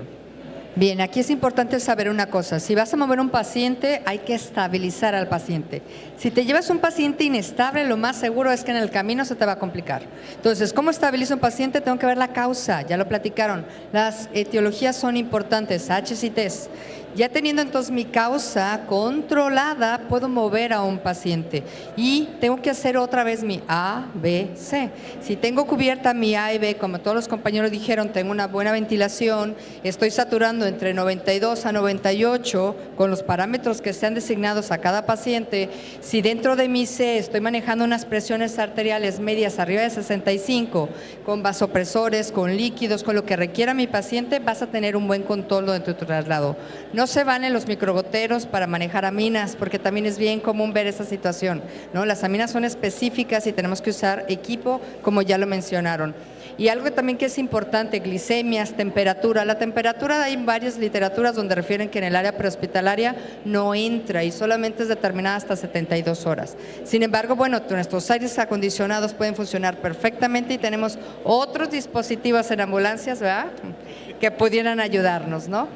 Bien, aquí es importante saber una cosa. Si vas a mover un paciente, hay que estabilizar al paciente. Si te llevas un paciente inestable, lo más seguro es que en el camino se te va a complicar. Entonces, ¿cómo estabilizo un paciente? Tengo que ver la causa, ya lo platicaron. Las etiologías son importantes, H's y T's. Ya teniendo entonces mi causa controlada, puedo mover a un paciente y tengo que hacer otra vez mi A, B, C. Si tengo cubierta mi A y B, como todos los compañeros dijeron, tengo una buena ventilación, estoy saturando entre 92 a 98 con los parámetros que sean designados a cada paciente. Si dentro de mi C estoy manejando unas presiones arteriales medias arriba de 65, con vasopresores, con líquidos, con lo que requiera mi paciente, vas a tener un buen control de tu traslado. No se valen los microgoteros para manejar aminas, porque también es bien común ver esa situación, ¿no? Las aminas son específicas y tenemos que usar equipo, como ya lo mencionaron. Y algo también que es importante, glicemias, temperatura. La temperatura, hay varias literaturas donde refieren que en el área prehospitalaria no entra y solamente es determinada hasta 72 horas. Sin embargo, bueno, nuestros aires acondicionados pueden funcionar perfectamente y tenemos otros dispositivos en ambulancias, ¿verdad?, que pudieran ayudarnos, ¿no?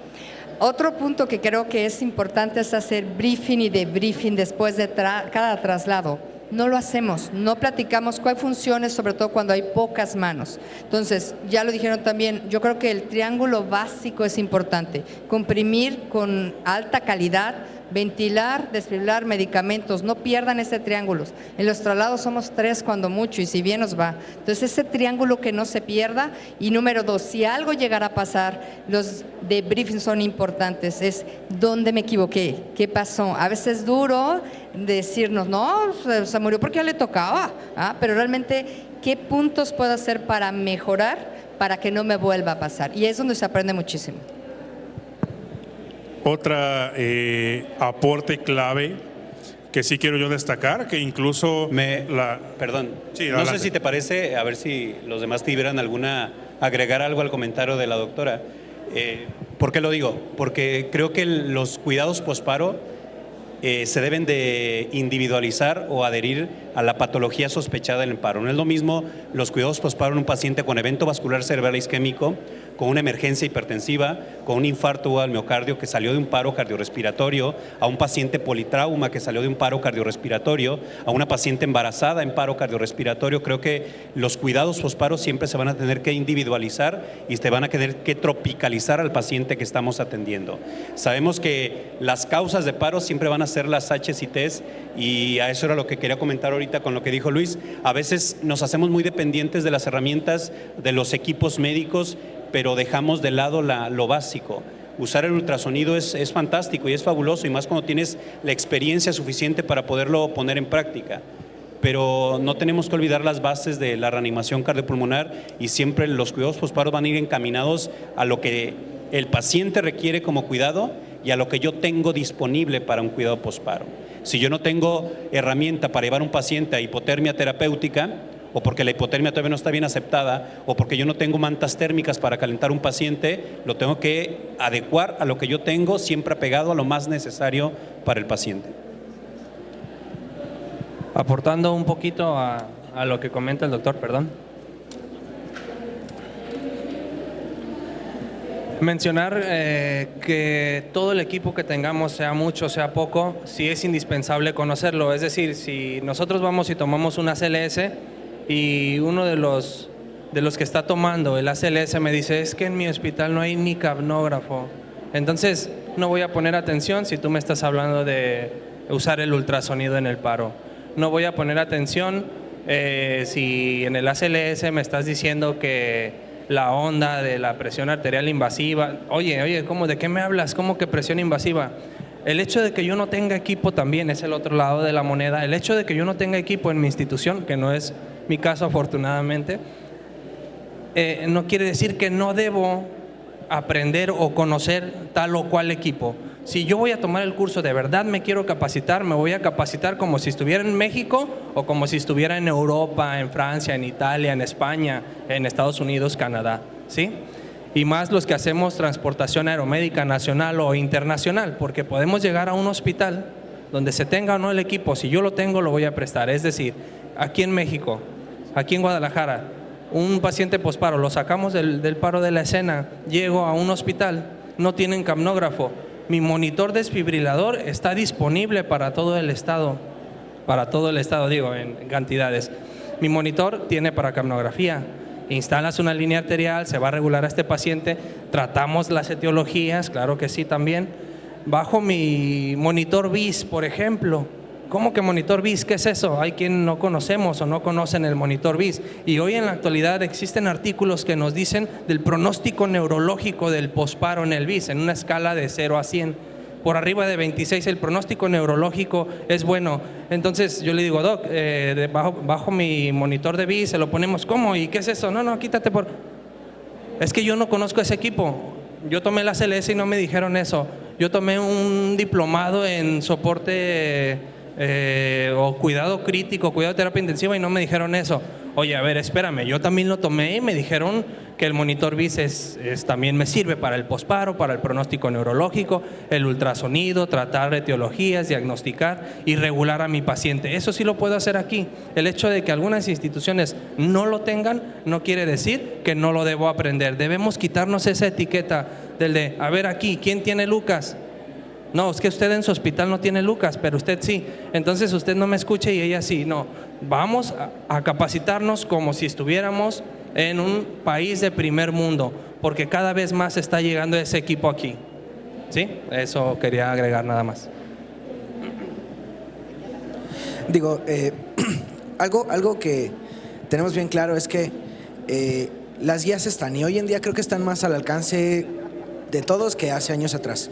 Otro punto que creo que es importante es hacer briefing y debriefing después de cada traslado. No lo hacemos, no platicamos cuál funciona, sobre todo cuando hay pocas manos. Entonces, ya lo dijeron también, yo creo que el triángulo básico es importante. Comprimir con alta calidad, ventilar, desfibrilar, medicamentos, no pierdan ese triángulo. En los traslados somos 3 cuando mucho y si bien nos va. Entonces ese triángulo que no se pierda. Y número 2, si algo llegara a pasar, los debriefings son importantes, es dónde me equivoqué, qué pasó. A veces es duro decirnos, no, se murió porque ya le tocaba, pero realmente qué puntos puedo hacer para mejorar para que no me vuelva a pasar. Y es donde se aprende muchísimo. Otra aporte clave que sí quiero yo destacar, que incluso Perdón, sí, no sé si te parece, a ver si los demás tuvieran agregar algo al comentario de la doctora. ¿Por qué lo digo? Porque creo que los cuidados posparo se deben de individualizar o adherir a la patología sospechada del paro. No es lo mismo los cuidados posparo en un paciente con evento vascular cerebral isquémico, con una emergencia hipertensiva, con un infarto al miocardio que salió de un paro cardiorrespiratorio, a un paciente politrauma que salió de un paro cardiorrespiratorio, a una paciente embarazada en paro cardiorrespiratorio. Creo que los cuidados posparo siempre se van a tener que individualizar y se van a tener que tropicalizar al paciente que estamos atendiendo. Sabemos que las causas de paro siempre van a ser las H's y T's, y a eso era lo que quería comentar ahorita con lo que dijo Luis. A veces nos hacemos muy dependientes de las herramientas, de los equipos médicos, pero dejamos de lado lo básico. Usar el ultrasonido es fantástico y es fabuloso, y más cuando tienes la experiencia suficiente para poderlo poner en práctica. Pero no tenemos que olvidar las bases de la reanimación cardiopulmonar, y siempre los cuidados posparos van a ir encaminados a lo que el paciente requiere como cuidado y a lo que yo tengo disponible para un cuidado posparo. Si yo no tengo herramienta para llevar a un paciente a hipotermia terapéutica, o porque la hipotermia todavía no está bien aceptada, o porque yo no tengo mantas térmicas para calentar un paciente, lo tengo que adecuar a lo que yo tengo, siempre apegado a lo más necesario para el paciente. Aportando un poquito a lo que comenta el doctor, perdón. Mencionar que todo el equipo que tengamos, sea mucho, sea poco, sí es indispensable conocerlo. Es decir, si nosotros vamos y tomamos un ACLS y uno de los que está tomando el ACLS me dice, es que en mi hospital no hay ni capnógrafo, entonces no voy a poner atención si tú me estás hablando de usar el ultrasonido en el paro. No voy a poner atención si en el ACLS me estás diciendo que la onda de la presión arterial invasiva. Oye, ¿cómo? ¿De qué me hablas? ¿Cómo que presión invasiva? El hecho de que yo no tenga equipo también es el otro lado de la moneda. El hecho de que yo no tenga equipo en mi institución, que no es mi caso afortunadamente, no quiere decir que no debo aprender o conocer tal o cual equipo. Si yo voy a tomar el curso, de verdad me quiero capacitar, me voy a capacitar como si estuviera en México o como si estuviera en Europa, en Francia, en Italia, en España, en Estados Unidos, Canadá, ¿sí? Y más los que hacemos transportación aeromédica nacional o internacional, porque podemos llegar a un hospital donde se tenga o no el equipo. Si yo lo tengo, lo voy a prestar. Es decir, aquí en México, aquí en Guadalajara, un paciente posparo, lo sacamos del paro de la escena, llego a un hospital, no tienen capnógrafo. Mi monitor desfibrilador está disponible para todo el estado, digo, en cantidades. Mi monitor tiene para capnografía. Instalas una línea arterial, se va a regular a este paciente, tratamos las etiologías, claro que sí también. Bajo mi monitor BIS, por ejemplo. ¿Cómo que monitor BIS? ¿Qué es eso? Hay quien no conocemos o no conocen el monitor BIS. Y hoy en la actualidad existen artículos que nos dicen del pronóstico neurológico del posparo en el BIS, en una escala de 0 a 100. Por arriba de 26 el pronóstico neurológico es bueno. Entonces yo le digo, doc, bajo mi monitor de BIS se lo ponemos. ¿Cómo? ¿Y qué es eso? No, quítate por... Es que yo no conozco ese equipo. Yo tomé la CLS y no me dijeron eso. Yo tomé un diplomado en soporte... o cuidado crítico, cuidado de terapia intensiva y no me dijeron eso. Oye, a ver, espérame, yo también lo tomé y me dijeron que el monitor BIS también me sirve para el posparo, para el pronóstico neurológico, el ultrasonido, tratar etiologías, diagnosticar y regular a mi paciente. Eso sí lo puedo hacer aquí. El hecho de que algunas instituciones no lo tengan no quiere decir que no lo debo aprender. Debemos quitarnos esa etiqueta del de, a ver aquí, ¿quién tiene Lucas? No, es que usted en su hospital no tiene Lucas, pero usted sí. Entonces usted no me escuche y ella sí. No, vamos a capacitarnos como si estuviéramos en un país de primer mundo, porque cada vez más está llegando ese equipo aquí. ¿Sí? Eso quería agregar nada más. Digo, algo que tenemos bien claro es que las guías están, y hoy en día creo que están más al alcance de todos que hace años atrás.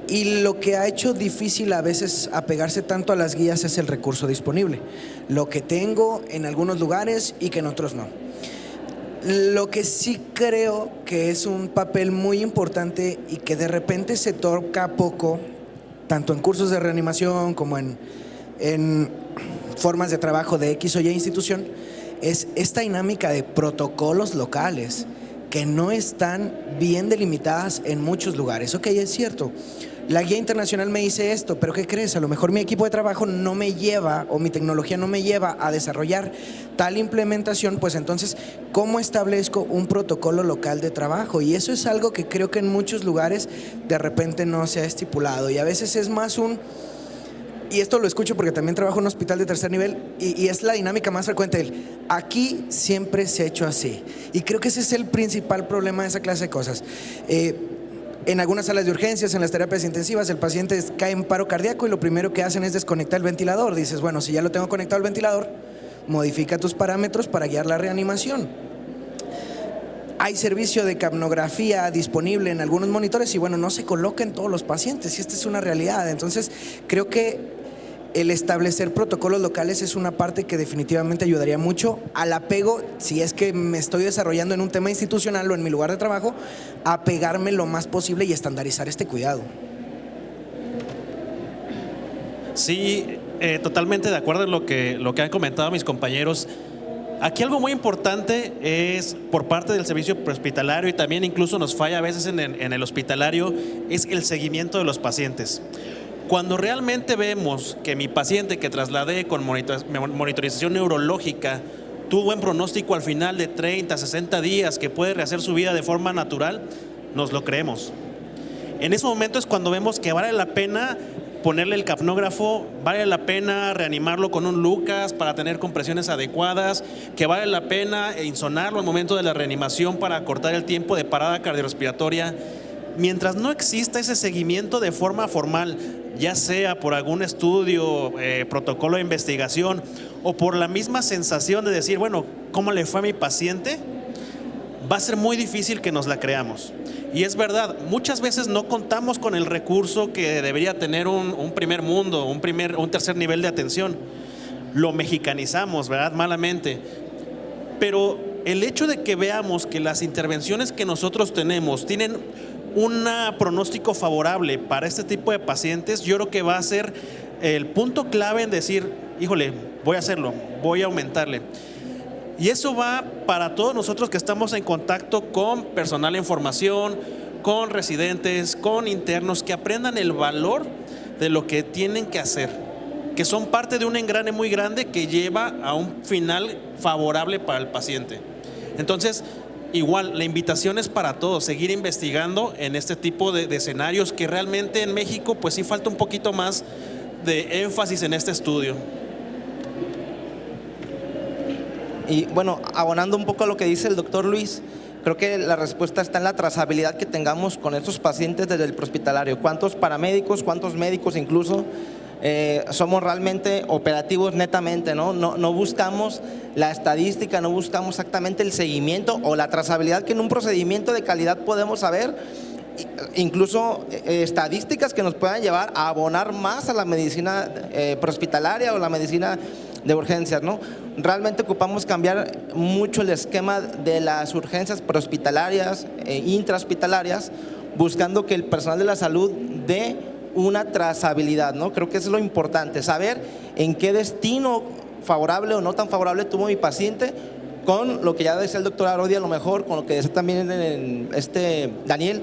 Y lo que ha hecho difícil a veces apegarse tanto a las guías es el recurso disponible. Lo que tengo en algunos lugares y que en otros no. Lo que sí creo que es un papel muy importante y que de repente se toca poco, tanto en cursos de reanimación como en formas de trabajo de X o Y institución, es esta dinámica de protocolos locales que no están bien delimitadas en muchos lugares. Ok, es cierto. La guía internacional me dice esto, pero ¿qué crees? A lo mejor mi equipo de trabajo no me lleva o mi tecnología no me lleva a desarrollar tal implementación, pues entonces, ¿cómo establezco un protocolo local de trabajo? Y eso es algo que creo que en muchos lugares de repente no se ha estipulado y a veces es más y esto lo escucho porque también trabajo en un hospital de tercer nivel y es la dinámica más frecuente. Aquí siempre se ha hecho así y creo que ese es el principal problema de esa clase de cosas. En algunas salas de urgencias, en las terapias intensivas, el paciente cae en paro cardíaco y lo primero que hacen es desconectar el ventilador. Dices, bueno, si ya lo tengo conectado al ventilador, modifica tus parámetros para guiar la reanimación. Hay servicio de capnografía disponible en algunos monitores y bueno, no se coloca en todos los pacientes y esta es una realidad. Entonces, creo que el establecer protocolos locales es una parte que definitivamente ayudaría mucho al apego, si es que me estoy desarrollando en un tema institucional o en mi lugar de trabajo, a apegarme lo más posible y estandarizar este cuidado. Sí, totalmente de acuerdo en lo que han comentado mis compañeros. Aquí algo muy importante es por parte del servicio prehospitalario, y también incluso nos falla a veces en el hospitalario, es el seguimiento de los pacientes. Cuando realmente vemos que mi paciente que trasladé con monitorización neurológica tuvo buen pronóstico al final de 30, 60 días, que puede rehacer su vida de forma natural, nos lo creemos. En ese momento es cuando vemos que vale la pena ponerle el capnógrafo, vale la pena reanimarlo con un Lucas para tener compresiones adecuadas, que vale la pena insonarlo al momento de la reanimación para acortar el tiempo de parada cardiorrespiratoria. Mientras no exista ese seguimiento de forma formal, ya sea por algún estudio, protocolo de investigación, o por la misma sensación de decir, bueno, ¿cómo le fue a mi paciente?, va a ser muy difícil que nos la creamos. Y es verdad, muchas veces no contamos con el recurso que debería tener un primer mundo, un tercer nivel de atención. Lo mexicanizamos, ¿verdad?, malamente. Pero el hecho de que veamos que las intervenciones que nosotros tenemos tienen un pronóstico favorable para este tipo de pacientes, yo creo que va a ser el punto clave en decir, híjole, voy a hacerlo, voy a aumentarle. Y eso va para todos nosotros que estamos en contacto con personal en formación, con residentes, con internos, que aprendan el valor de lo que tienen que hacer, que son parte de un engrane muy grande que lleva a un final favorable para el paciente. Entonces, igual, la invitación es para todos, seguir investigando en este tipo de escenarios, que realmente en México pues sí falta un poquito más de énfasis en este estudio. Y bueno, abonando un poco a lo que dice el doctor Luis, creo que la respuesta está en la trazabilidad que tengamos con estos pacientes desde el prehospitalario. ¿Cuántos paramédicos, cuántos médicos incluso somos realmente operativos netamente, ¿no? No buscamos la estadística, no buscamos exactamente el seguimiento o la trazabilidad que en un procedimiento de calidad podemos saber, incluso estadísticas que nos puedan llevar a abonar más a la medicina prehospitalaria o la medicina de urgencias, ¿no? Realmente ocupamos cambiar mucho el esquema de las urgencias prehospitalarias e intrahospitalarias, buscando que el personal de la salud dé una trazabilidad, ¿no? Creo que eso es lo importante, saber en qué destino favorable o no tan favorable tuvo mi paciente, con lo que ya decía el doctor Arodi, a lo mejor con lo que decía también Daniel,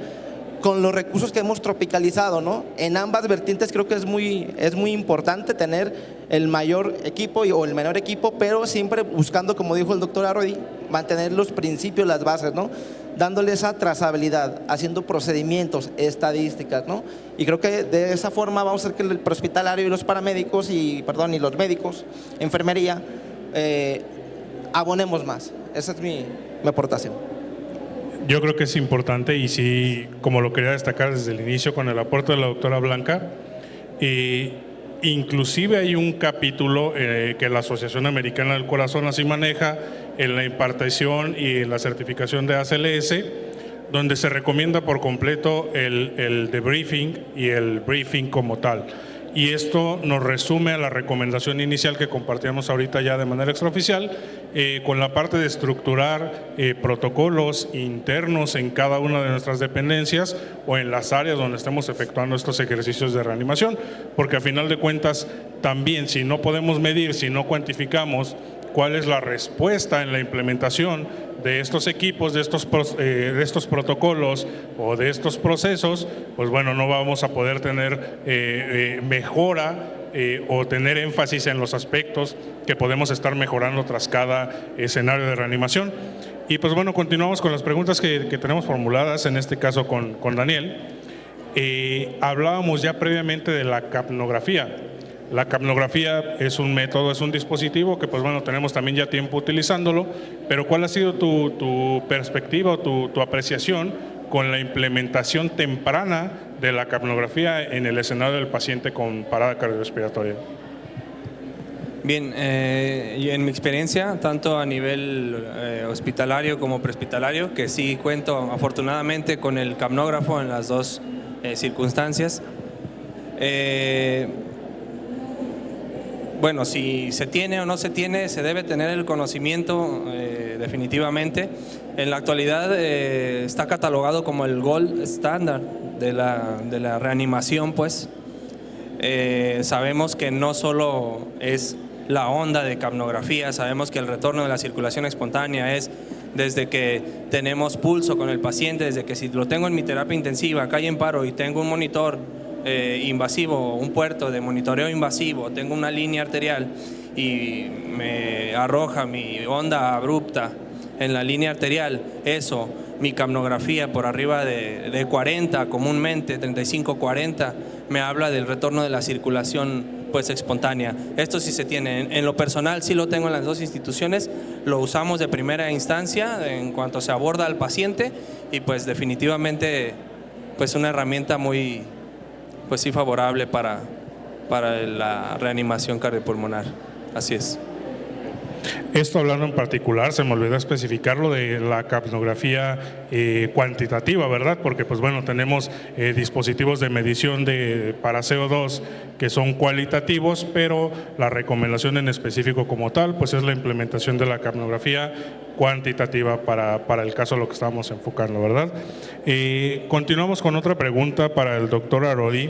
con los recursos que hemos tropicalizado, ¿no? En ambas vertientes creo que es muy importante tener el mayor equipo o el menor equipo, pero siempre buscando, como dijo el doctor Arodi, mantener los principios, las bases, ¿no? Dándole esa trazabilidad, haciendo procedimientos, estadísticas, ¿no? Y creo que de esa forma vamos a hacer que el prehospitalario y los paramédicos y los médicos, enfermería, abonemos más. Esa es mi aportación. Yo creo que es importante, y sí, como lo quería destacar desde el inicio con el aporte de la doctora Blanca, inclusive hay un capítulo que la Asociación Americana del Corazón así maneja en la impartición y en la certificación de ACLS, donde se recomienda por completo el debriefing y el briefing como tal. Y esto nos resume a la recomendación inicial que compartíamos ahorita ya de manera extraoficial, con la parte de estructurar protocolos internos en cada una de nuestras dependencias o en las áreas donde estemos efectuando estos ejercicios de reanimación, porque a final de cuentas también, si no podemos medir, si no cuantificamos cuál es la respuesta en la implementación de estos equipos, de estos protocolos o de estos procesos, pues bueno, no vamos a poder tener mejora o tener énfasis en los aspectos que podemos estar mejorando tras cada escenario de reanimación. Y pues bueno, continuamos con las preguntas que tenemos formuladas, en este caso con Daniel. Hablábamos ya previamente de la capnografía. La capnografía es un método, es un dispositivo que pues bueno, tenemos también ya tiempo utilizándolo, pero ¿cuál ha sido tu perspectiva o tu apreciación con la implementación temprana de la capnografía en el escenario del paciente con parada cardiorrespiratoria? Bien, y en mi experiencia, tanto a nivel hospitalario como prehospitalario, que sí cuento afortunadamente con el capnógrafo en las dos circunstancias, bueno, si se tiene o no se tiene, se debe tener el conocimiento definitivamente. En la actualidad está catalogado como el gold standard de la reanimación, pues. Sabemos que no solo es la onda de capnografía, sabemos que el retorno de la circulación espontánea es desde que tenemos pulso con el paciente, desde que si lo tengo en mi terapia intensiva, calle en paro y tengo un monitor invasivo, un puerto de monitoreo invasivo, tengo una línea arterial y me arroja mi onda abrupta en la línea arterial, eso, mi capnografía por arriba de 40, comúnmente 35-40, me habla del retorno de la circulación pues espontánea. Esto sí se tiene. En lo personal sí lo tengo en las dos instituciones, lo usamos de primera instancia en cuanto se aborda al paciente y pues definitivamente pues una herramienta muy pues sí favorable para la reanimación cardiopulmonar. Así es. Esto hablando en particular, se me olvidó especificarlo de la capnografía cuantitativa, ¿verdad? Porque pues bueno, tenemos dispositivos de medición para CO2 que son cualitativos, pero la recomendación en específico como tal, pues es la implementación de la capnografía cuantitativa para el caso a lo que estamos enfocando, ¿verdad? Continuamos con otra pregunta para el doctor Arodi.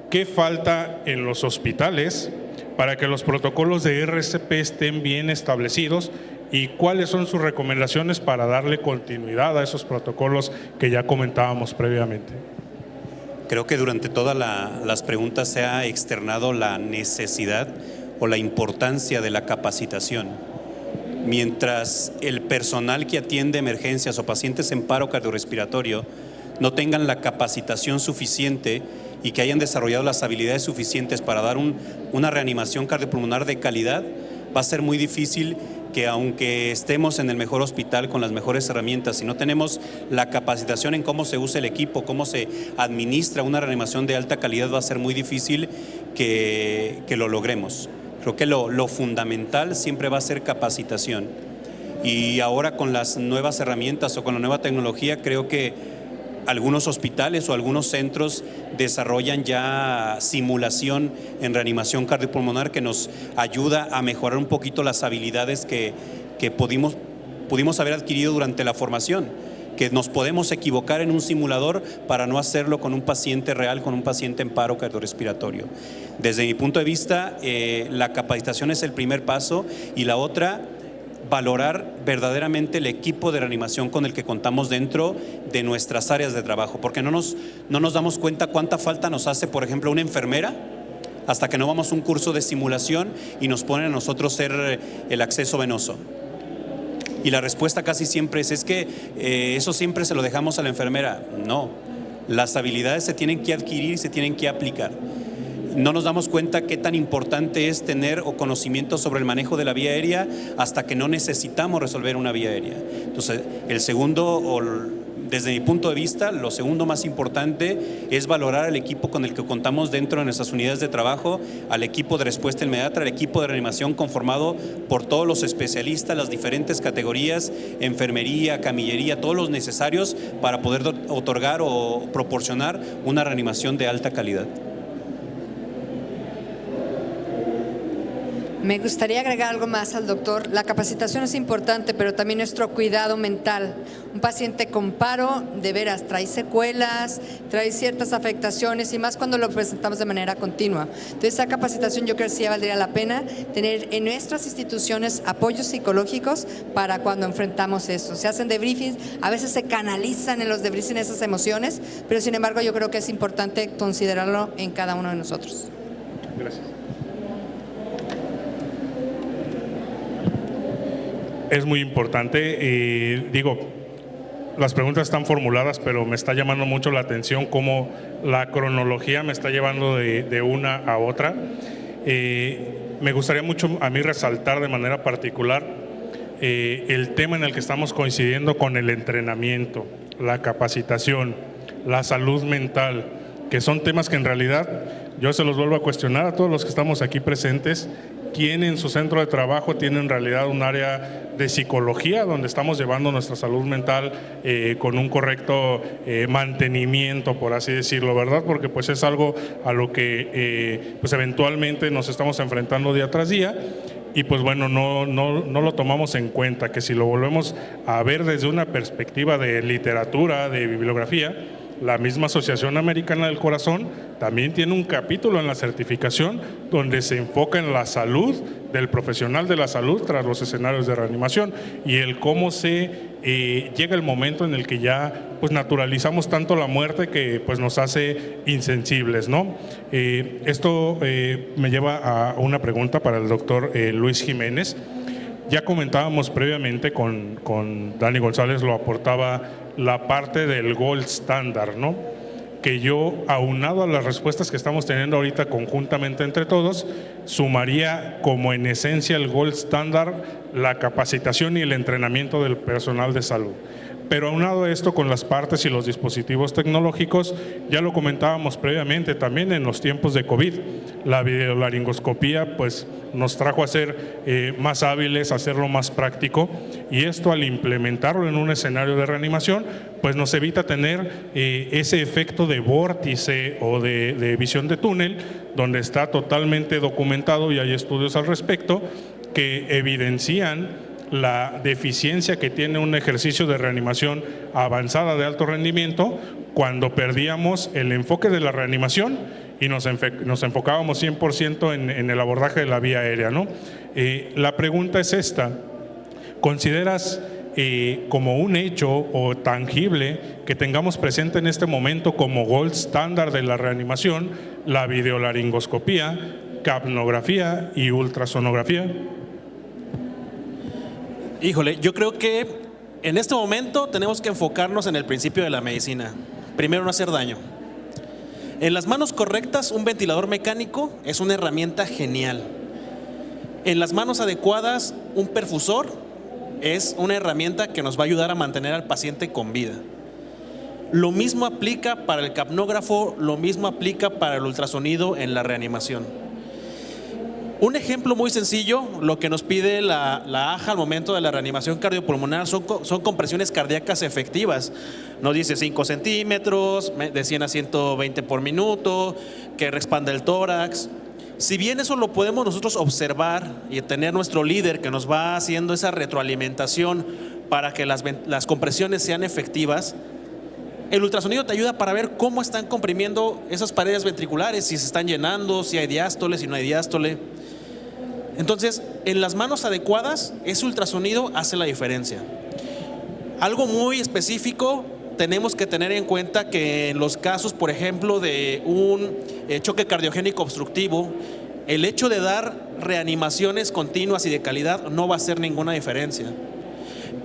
¿Qué falta en los hospitales para que los protocolos de RCP estén bien establecidos y cuáles son sus recomendaciones para darle continuidad a esos protocolos que ya comentábamos previamente? Creo que durante todas las preguntas se ha externado la necesidad o la importancia de la capacitación. Mientras el personal que atiende emergencias o pacientes en paro cardiorrespiratorio no tengan la capacitación suficiente y que hayan desarrollado las habilidades suficientes para dar una reanimación cardiopulmonar de calidad, va a ser muy difícil que, aunque estemos en el mejor hospital con las mejores herramientas, si no tenemos la capacitación en cómo se usa el equipo, cómo se administra una reanimación de alta calidad, va a ser muy difícil que lo logremos. Creo que lo fundamental siempre va a ser capacitación. Y ahora con las nuevas herramientas o con la nueva tecnología, creo que algunos hospitales o algunos centros desarrollan ya simulación en reanimación cardiopulmonar que nos ayuda a mejorar un poquito las habilidades que pudimos haber adquirido durante la formación, que nos podemos equivocar en un simulador para no hacerlo con un paciente real, con un paciente en paro cardiorrespiratorio. Desde mi punto de vista, la capacitación es el primer paso y la otra, valorar verdaderamente el equipo de reanimación con el que contamos dentro de nuestras áreas de trabajo, porque no nos damos cuenta cuánta falta nos hace, por ejemplo, una enfermera, hasta que no vamos a un curso de simulación y nos ponen a nosotros ser el acceso venoso. Y la respuesta casi siempre es que eso siempre se lo dejamos a la enfermera. No, las habilidades se tienen que adquirir y se tienen que aplicar. No nos damos cuenta qué tan importante es tener conocimiento sobre el manejo de la vía aérea hasta que no necesitamos resolver una vía aérea. Entonces, desde mi punto de vista, lo segundo más importante es valorar al equipo con el que contamos dentro de nuestras unidades de trabajo, al equipo de respuesta inmediata, al equipo de reanimación conformado por todos los especialistas, las diferentes categorías, enfermería, camillería, todos los necesarios para poder otorgar o proporcionar una reanimación de alta calidad. Me gustaría agregar algo más al doctor. La capacitación es importante, pero también nuestro cuidado mental. Un paciente con paro, de veras, trae secuelas, trae ciertas afectaciones y más cuando lo presentamos de manera continua. Entonces, esa capacitación yo creo que sí valdría la pena tener en nuestras instituciones apoyos psicológicos para cuando enfrentamos eso. Se hacen debriefings, a veces se canalizan en los debriefings esas emociones, pero sin embargo yo creo que es importante considerarlo en cada uno de nosotros. Gracias. Es muy importante, las preguntas están formuladas, pero me está llamando mucho la atención cómo la cronología me está llevando de una a otra. Me gustaría mucho a mí resaltar de manera particular el tema en el que estamos coincidiendo con el entrenamiento, la capacitación, la salud mental, que son temas que en realidad yo se los vuelvo a cuestionar a todos los que estamos aquí presentes. ¿Quién en su centro de trabajo tiene en realidad un área de psicología donde estamos llevando nuestra salud mental con un correcto mantenimiento, por así decirlo, ¿verdad? Porque pues es algo a lo que pues eventualmente nos estamos enfrentando día tras día. Y pues bueno, no lo tomamos en cuenta, que si lo volvemos a ver desde una perspectiva de literatura, de bibliografía, la misma Asociación Americana del Corazón también tiene un capítulo en la certificación donde se enfoca en la salud del profesional de la salud tras los escenarios de reanimación y el cómo llega el momento en el que ya pues naturalizamos tanto la muerte que pues nos hace insensibles, ¿no? Esto me lleva a una pregunta para el doctor Luis Jiménez. Ya comentábamos previamente con Dani González, lo aportaba la parte del gold standard, ¿no? Que yo, aunado a las respuestas que estamos teniendo ahorita conjuntamente entre todos, sumaría como en esencia el gold standard la capacitación y el entrenamiento del personal de salud. Pero aunado a esto con las partes y los dispositivos tecnológicos, ya lo comentábamos previamente también en los tiempos de COVID, la videolaringoscopía pues nos trajo a ser más hábiles, a hacerlo más práctico, y esto al implementarlo en un escenario de reanimación pues nos evita tener ese efecto de vórtice o de visión de túnel, donde está totalmente documentado y hay estudios al respecto que evidencian la deficiencia que tiene un ejercicio de reanimación avanzada de alto rendimiento cuando perdíamos el enfoque de la reanimación y nos enfocábamos 100% en el abordaje de la vía aérea, ¿no? La pregunta es esta: ¿consideras como un hecho o tangible que tengamos presente en este momento como gold standard de la reanimación la videolaringoscopía, capnografía y ultrasonografía? Híjole, yo creo que en este momento tenemos que enfocarnos en el principio de la medicina. Primero, no hacer daño. En las manos correctas, un ventilador mecánico es una herramienta genial. En las manos adecuadas, un perfusor es una herramienta que nos va a ayudar a mantener al paciente con vida. Lo mismo aplica para el capnógrafo, lo mismo aplica para el ultrasonido en la reanimación. Un ejemplo muy sencillo, lo que nos pide la AJA al momento de la reanimación cardiopulmonar son compresiones cardíacas efectivas. Nos dice 5 centímetros, de 100 a 120 por minuto, que expande el tórax. Si bien eso lo podemos nosotros observar y tener nuestro líder que nos va haciendo esa retroalimentación para que las compresiones sean efectivas, el ultrasonido te ayuda para ver cómo están comprimiendo esas paredes ventriculares, si se están llenando, si hay diástole, si no hay diástole. Entonces, en las manos adecuadas, ese ultrasonido hace la diferencia. Algo muy específico, tenemos que tener en cuenta que en los casos, por ejemplo, de un choque cardiogénico obstructivo, el hecho de dar reanimaciones continuas y de calidad no va a hacer ninguna diferencia.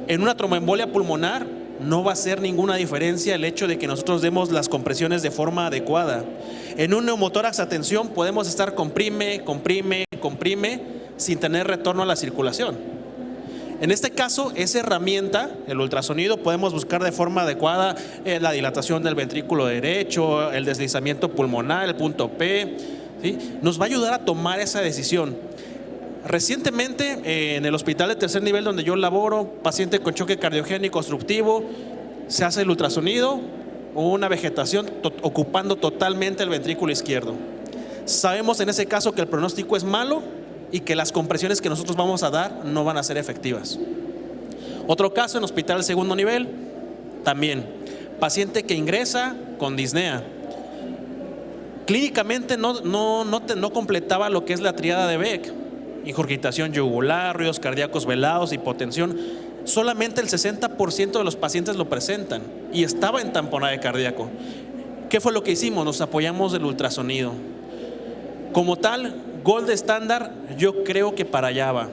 En una tromboembolia pulmonar, no va a hacer ninguna diferencia el hecho de que nosotros demos las compresiones de forma adecuada. En un neumotórax a tensión podemos estar comprime sin tener retorno a la circulación. En este caso, esa herramienta, el ultrasonido, podemos buscar de forma adecuada la dilatación del ventrículo derecho, el deslizamiento pulmonar, el punto P, ¿sí? Nos va a ayudar a tomar esa decisión. Recientemente, en el hospital de tercer nivel donde yo laboro, paciente con choque cardiogénico obstructivo, se hace el ultrasonido, una vegetación ocupando totalmente el ventrículo izquierdo. Sabemos en ese caso que el pronóstico es malo y que las compresiones que nosotros vamos a dar no van a ser efectivas. Otro caso en hospital de segundo nivel, también, paciente que ingresa con disnea. Clínicamente no completaba lo que es la tríada de Beck: ingurgitación yugular, ruidos cardíacos velados, hipotensión. Solamente el 60% de los pacientes lo presentan y estaba en tamponaje cardíaco. ¿Qué fue lo que hicimos? Nos apoyamos del ultrasonido. Como tal, gold estándar, yo creo que para allá va.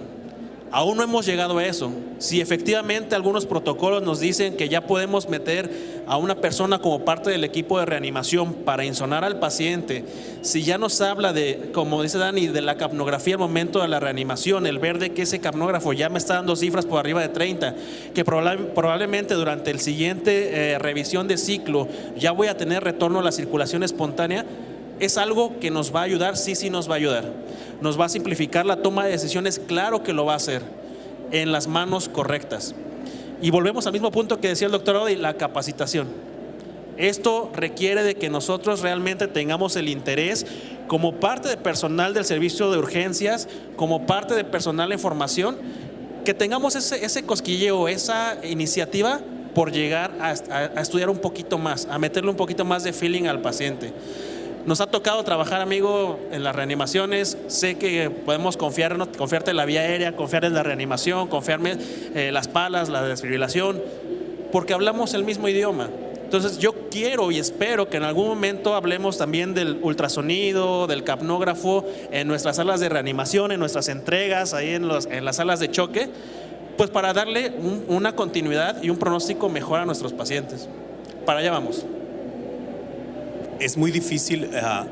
Aún no hemos llegado a eso. Si efectivamente algunos protocolos nos dicen que ya podemos meter a una persona como parte del equipo de reanimación para insonar al paciente, si ya nos habla de, como dice Dani, de la capnografía al momento de la reanimación, el ver de que ese capnógrafo ya me está dando cifras por arriba de 30, que probablemente durante el siguiente revisión de ciclo ya voy a tener retorno a la circulación espontánea, ¿Es algo que nos va a ayudar? Sí, sí nos va a ayudar. ¿Nos va a simplificar la toma de decisiones? Claro que lo va a hacer, en las manos correctas. Y volvemos al mismo punto que decía el doctor Audi, la capacitación. Esto requiere de que nosotros realmente tengamos el interés como parte de personal del servicio de urgencias, como parte de personal de formación, que tengamos ese cosquilleo, esa iniciativa por llegar a estudiar un poquito más, a meterle un poquito más de feeling al paciente. Nos ha tocado trabajar, amigo, en las reanimaciones. Sé que podemos confiarte en la vía aérea, confiar en la reanimación, confiarme en las palas, la desfibrilación, porque hablamos el mismo idioma. Entonces yo quiero y espero que en algún momento hablemos también del ultrasonido, del capnógrafo en nuestras salas de reanimación, en nuestras entregas, ahí en las salas de choque, pues para darle una continuidad y un pronóstico mejor a nuestros pacientes. Para allá vamos. Es muy difícil a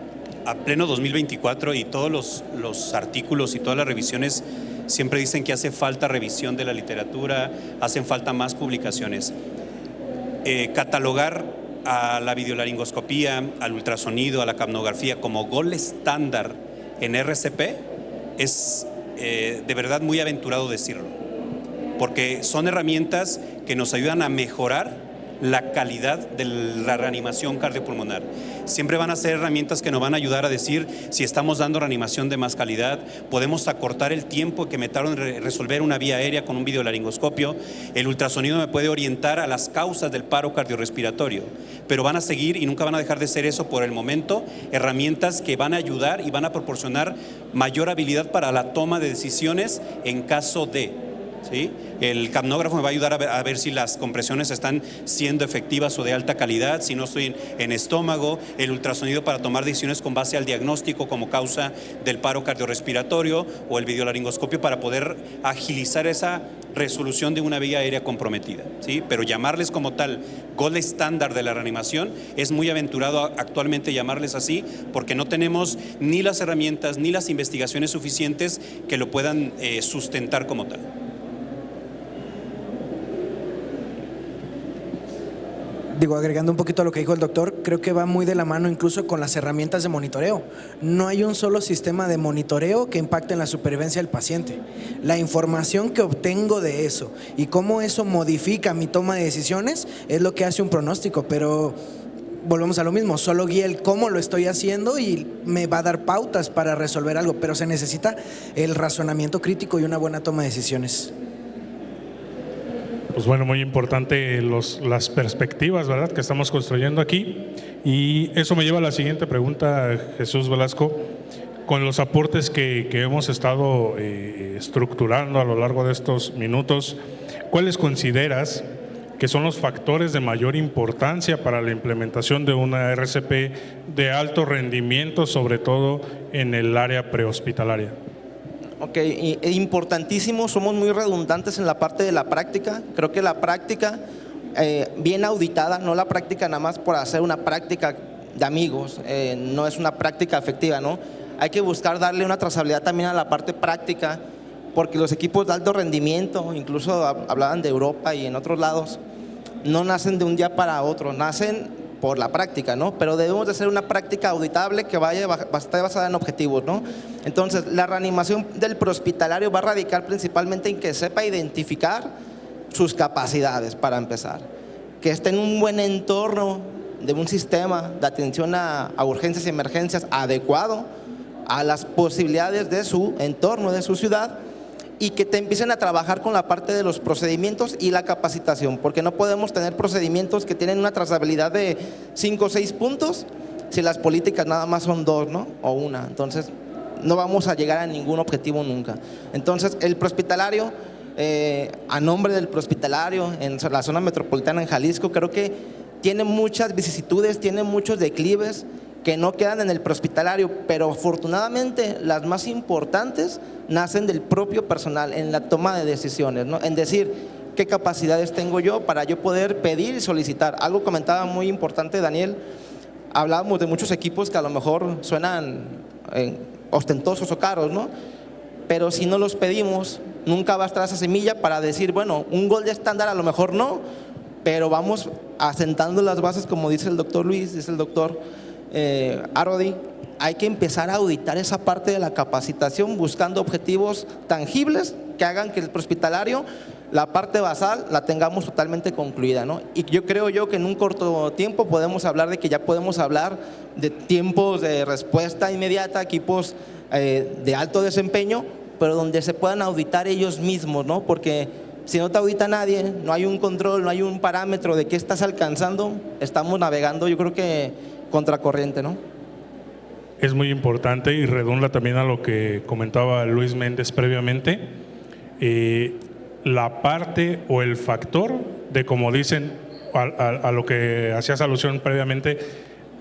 pleno 2024 y todos los artículos y todas las revisiones siempre dicen que hace falta revisión de la literatura, hacen falta más publicaciones. Catalogar a la videolaringoscopía, al ultrasonido, a la capnografía como gold estándar en RCP es de verdad muy aventurado decirlo, porque son herramientas que nos ayudan a mejorar la calidad de la reanimación cardiopulmonar. Siempre van a ser herramientas que nos van a ayudar a decir si estamos dando reanimación de más calidad, podemos acortar el tiempo que me tardo en resolver una vía aérea con un videolaringoscopio. El ultrasonido me puede orientar a las causas del paro cardiorrespiratorio, pero van a seguir y nunca van a dejar de ser eso por el momento, herramientas que van a ayudar y van a proporcionar mayor habilidad para la toma de decisiones en caso de... ¿sí? El capnógrafo me va a ayudar a ver si las compresiones están siendo efectivas o de alta calidad, si no estoy en estómago. El ultrasonido para tomar decisiones con base al diagnóstico como causa del paro cardiorrespiratorio, o el videolaringoscopio para poder agilizar esa resolución de una vía aérea comprometida, ¿sí? Pero llamarles como tal gold estándar de la reanimación es muy aventurado actualmente llamarles así, porque no tenemos ni las herramientas ni las investigaciones suficientes que lo puedan sustentar como tal. Digo, agregando un poquito a lo que dijo el doctor, creo que va muy de la mano incluso con las herramientas de monitoreo. No hay un solo sistema de monitoreo que impacte en la supervivencia del paciente. La información que obtengo de eso y cómo eso modifica mi toma de decisiones es lo que hace un pronóstico, pero volvemos a lo mismo, solo guía el cómo lo estoy haciendo y me va a dar pautas para resolver algo, pero se necesita el razonamiento crítico y una buena toma de decisiones. Pues bueno, muy importante las perspectivas, ¿verdad?, que estamos construyendo aquí. Y eso me lleva a la siguiente pregunta, Jesús Velasco. Con los aportes que hemos estado estructurando a lo largo de estos minutos, ¿cuáles consideras que son los factores de mayor importancia para la implementación de una RCP de alto rendimiento, sobre todo en el área prehospitalaria? Ok, importantísimo, somos muy redundantes en la parte de la práctica. Creo que la práctica bien auditada, no la práctica nada más por hacer una práctica de amigos, no es una práctica efectiva, ¿no? Hay que buscar darle una trazabilidad también a la parte práctica, porque los equipos de alto rendimiento, incluso hablaban de Europa y en otros lados, no nacen de un día para otro, nacen por la práctica, ¿no? Pero debemos de hacer una práctica auditable que vaya estar basada en objetivos, ¿no? Entonces, la reanimación del prehospitalario va a radicar principalmente en que sepa identificar sus capacidades, para empezar. Que esté en un buen entorno de un sistema de atención a urgencias y emergencias adecuado a las posibilidades de su entorno, de su ciudad, y que te empiecen a trabajar con la parte de los procedimientos y la capacitación, porque no podemos tener procedimientos que tienen una trazabilidad de 5 o 6 puntos si las políticas nada más son 2, ¿no? O 1. Entonces no vamos a llegar a ningún objetivo nunca. Entonces el prehospitalario, a nombre del prehospitalario en la zona metropolitana en Jalisco, creo que tiene muchas vicisitudes, tiene muchos declives que no quedan en el prehospitalario, pero afortunadamente las más importantes nacen del propio personal en la toma de decisiones, ¿no? En decir qué capacidades tengo yo para yo poder pedir y solicitar. Algo comentaba muy importante Daniel, hablábamos de muchos equipos que a lo mejor suenan ostentosos o caros, ¿no? Pero si no los pedimos, nunca va a estar esa semilla para decir, bueno, un gold estándar a lo mejor no, pero vamos asentando las bases, como dice el doctor Luis, dice el doctor Arodi, hay que empezar a auditar esa parte de la capacitación buscando objetivos tangibles que hagan que el prehospitalario, la parte basal, la tengamos totalmente concluida, ¿no? Y yo creo que en un corto tiempo podemos hablar de que ya podemos hablar de tiempos de respuesta inmediata, equipos de alto desempeño, pero donde se puedan auditar ellos mismos, ¿no? Porque si no te audita nadie, no hay un control, no hay un parámetro de qué estás alcanzando, estamos navegando, yo creo que contracorriente, ¿no? Es muy importante y redunda también a lo que comentaba Luis Méndez previamente, la parte o el factor de, como dicen, a lo que hacías alusión previamente,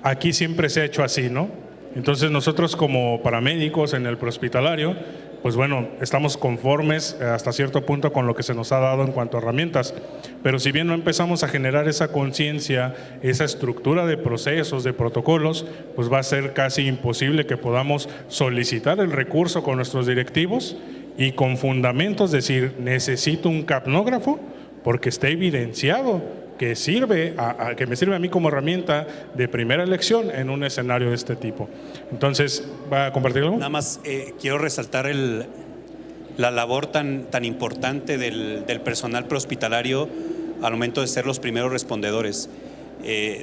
aquí siempre se ha hecho así, ¿no? Entonces nosotros como paramédicos en el prehospitalario, pues bueno, estamos conformes hasta cierto punto con lo que se nos ha dado en cuanto a herramientas, pero si bien no empezamos a generar esa conciencia, esa estructura de procesos, de protocolos, pues va a ser casi imposible que podamos solicitar el recurso con nuestros directivos y con fundamentos, decir, necesito un capnógrafo porque esté evidenciado que que me sirve a mí como herramienta de primera elección en un escenario de este tipo. Entonces, ¿va a compartirlo? Nada más quiero resaltar la labor tan importante del personal prehospitalario al momento de ser los primeros respondedores.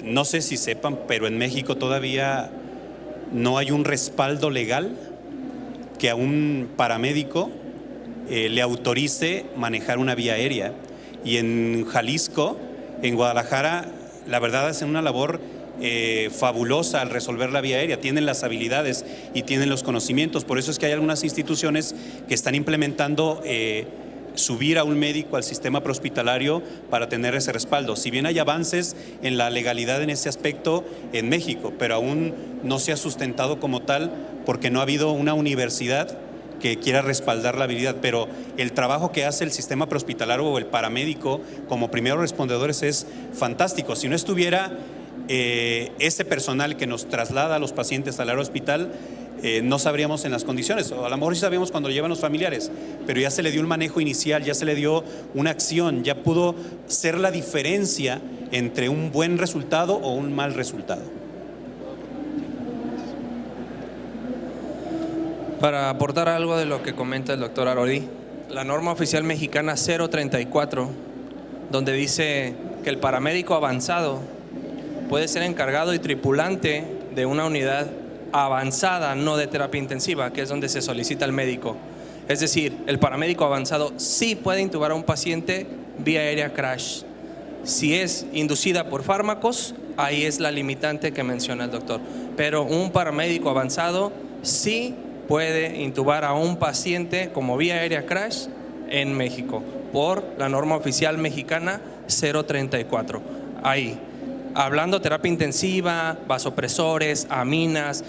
No sé si sepan, pero en México todavía no hay un respaldo legal que a un paramédico le autorice manejar una vía aérea. Y en Jalisco, en Guadalajara, la verdad hacen una labor fabulosa al resolver la vía aérea, tienen las habilidades y tienen los conocimientos. Por eso es que hay algunas instituciones que están implementando subir a un médico al sistema prehospitalario para tener ese respaldo. Si bien hay avances en la legalidad en ese aspecto en México, pero aún no se ha sustentado como tal porque no ha habido una universidad que quiera respaldar la habilidad, pero el trabajo que hace el sistema prehospitalario o el paramédico como primeros respondedores es fantástico. Si no estuviera ese personal que nos traslada a los pacientes al hospital, no sabríamos en las condiciones, o a lo mejor sí sabíamos cuando lo llevan los familiares, pero ya se le dio un manejo inicial, ya se le dio una acción, ya pudo ser la diferencia entre un buen resultado o un mal resultado. Para aportar algo de lo que comenta el doctor Arodi, la norma oficial mexicana 034, donde dice que el paramédico avanzado puede ser encargado y tripulante de una unidad avanzada, no de terapia intensiva, que es donde se solicita el médico. Es decir, el paramédico avanzado sí puede intubar a un paciente vía aérea crash. Si es inducida por fármacos, ahí es la limitante que menciona el doctor. Pero un paramédico avanzado sí puede intubar a un paciente como vía aérea crash en México por la norma oficial mexicana 034. Ahí, hablando terapia intensiva, vasopresores, aminas,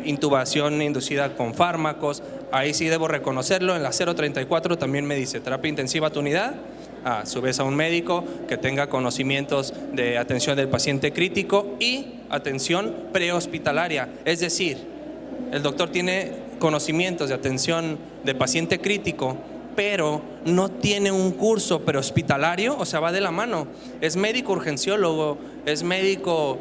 intubación inducida con fármacos, ahí sí debo reconocerlo. En la 034 también me dice terapia intensiva a tu unidad. Subes a un médico que tenga conocimientos de atención del paciente crítico y atención prehospitalaria, es decir, el doctor tiene conocimientos de atención de paciente crítico, pero no tiene un curso prehospitalario, o sea, va de la mano. Es médico urgenciólogo, es médico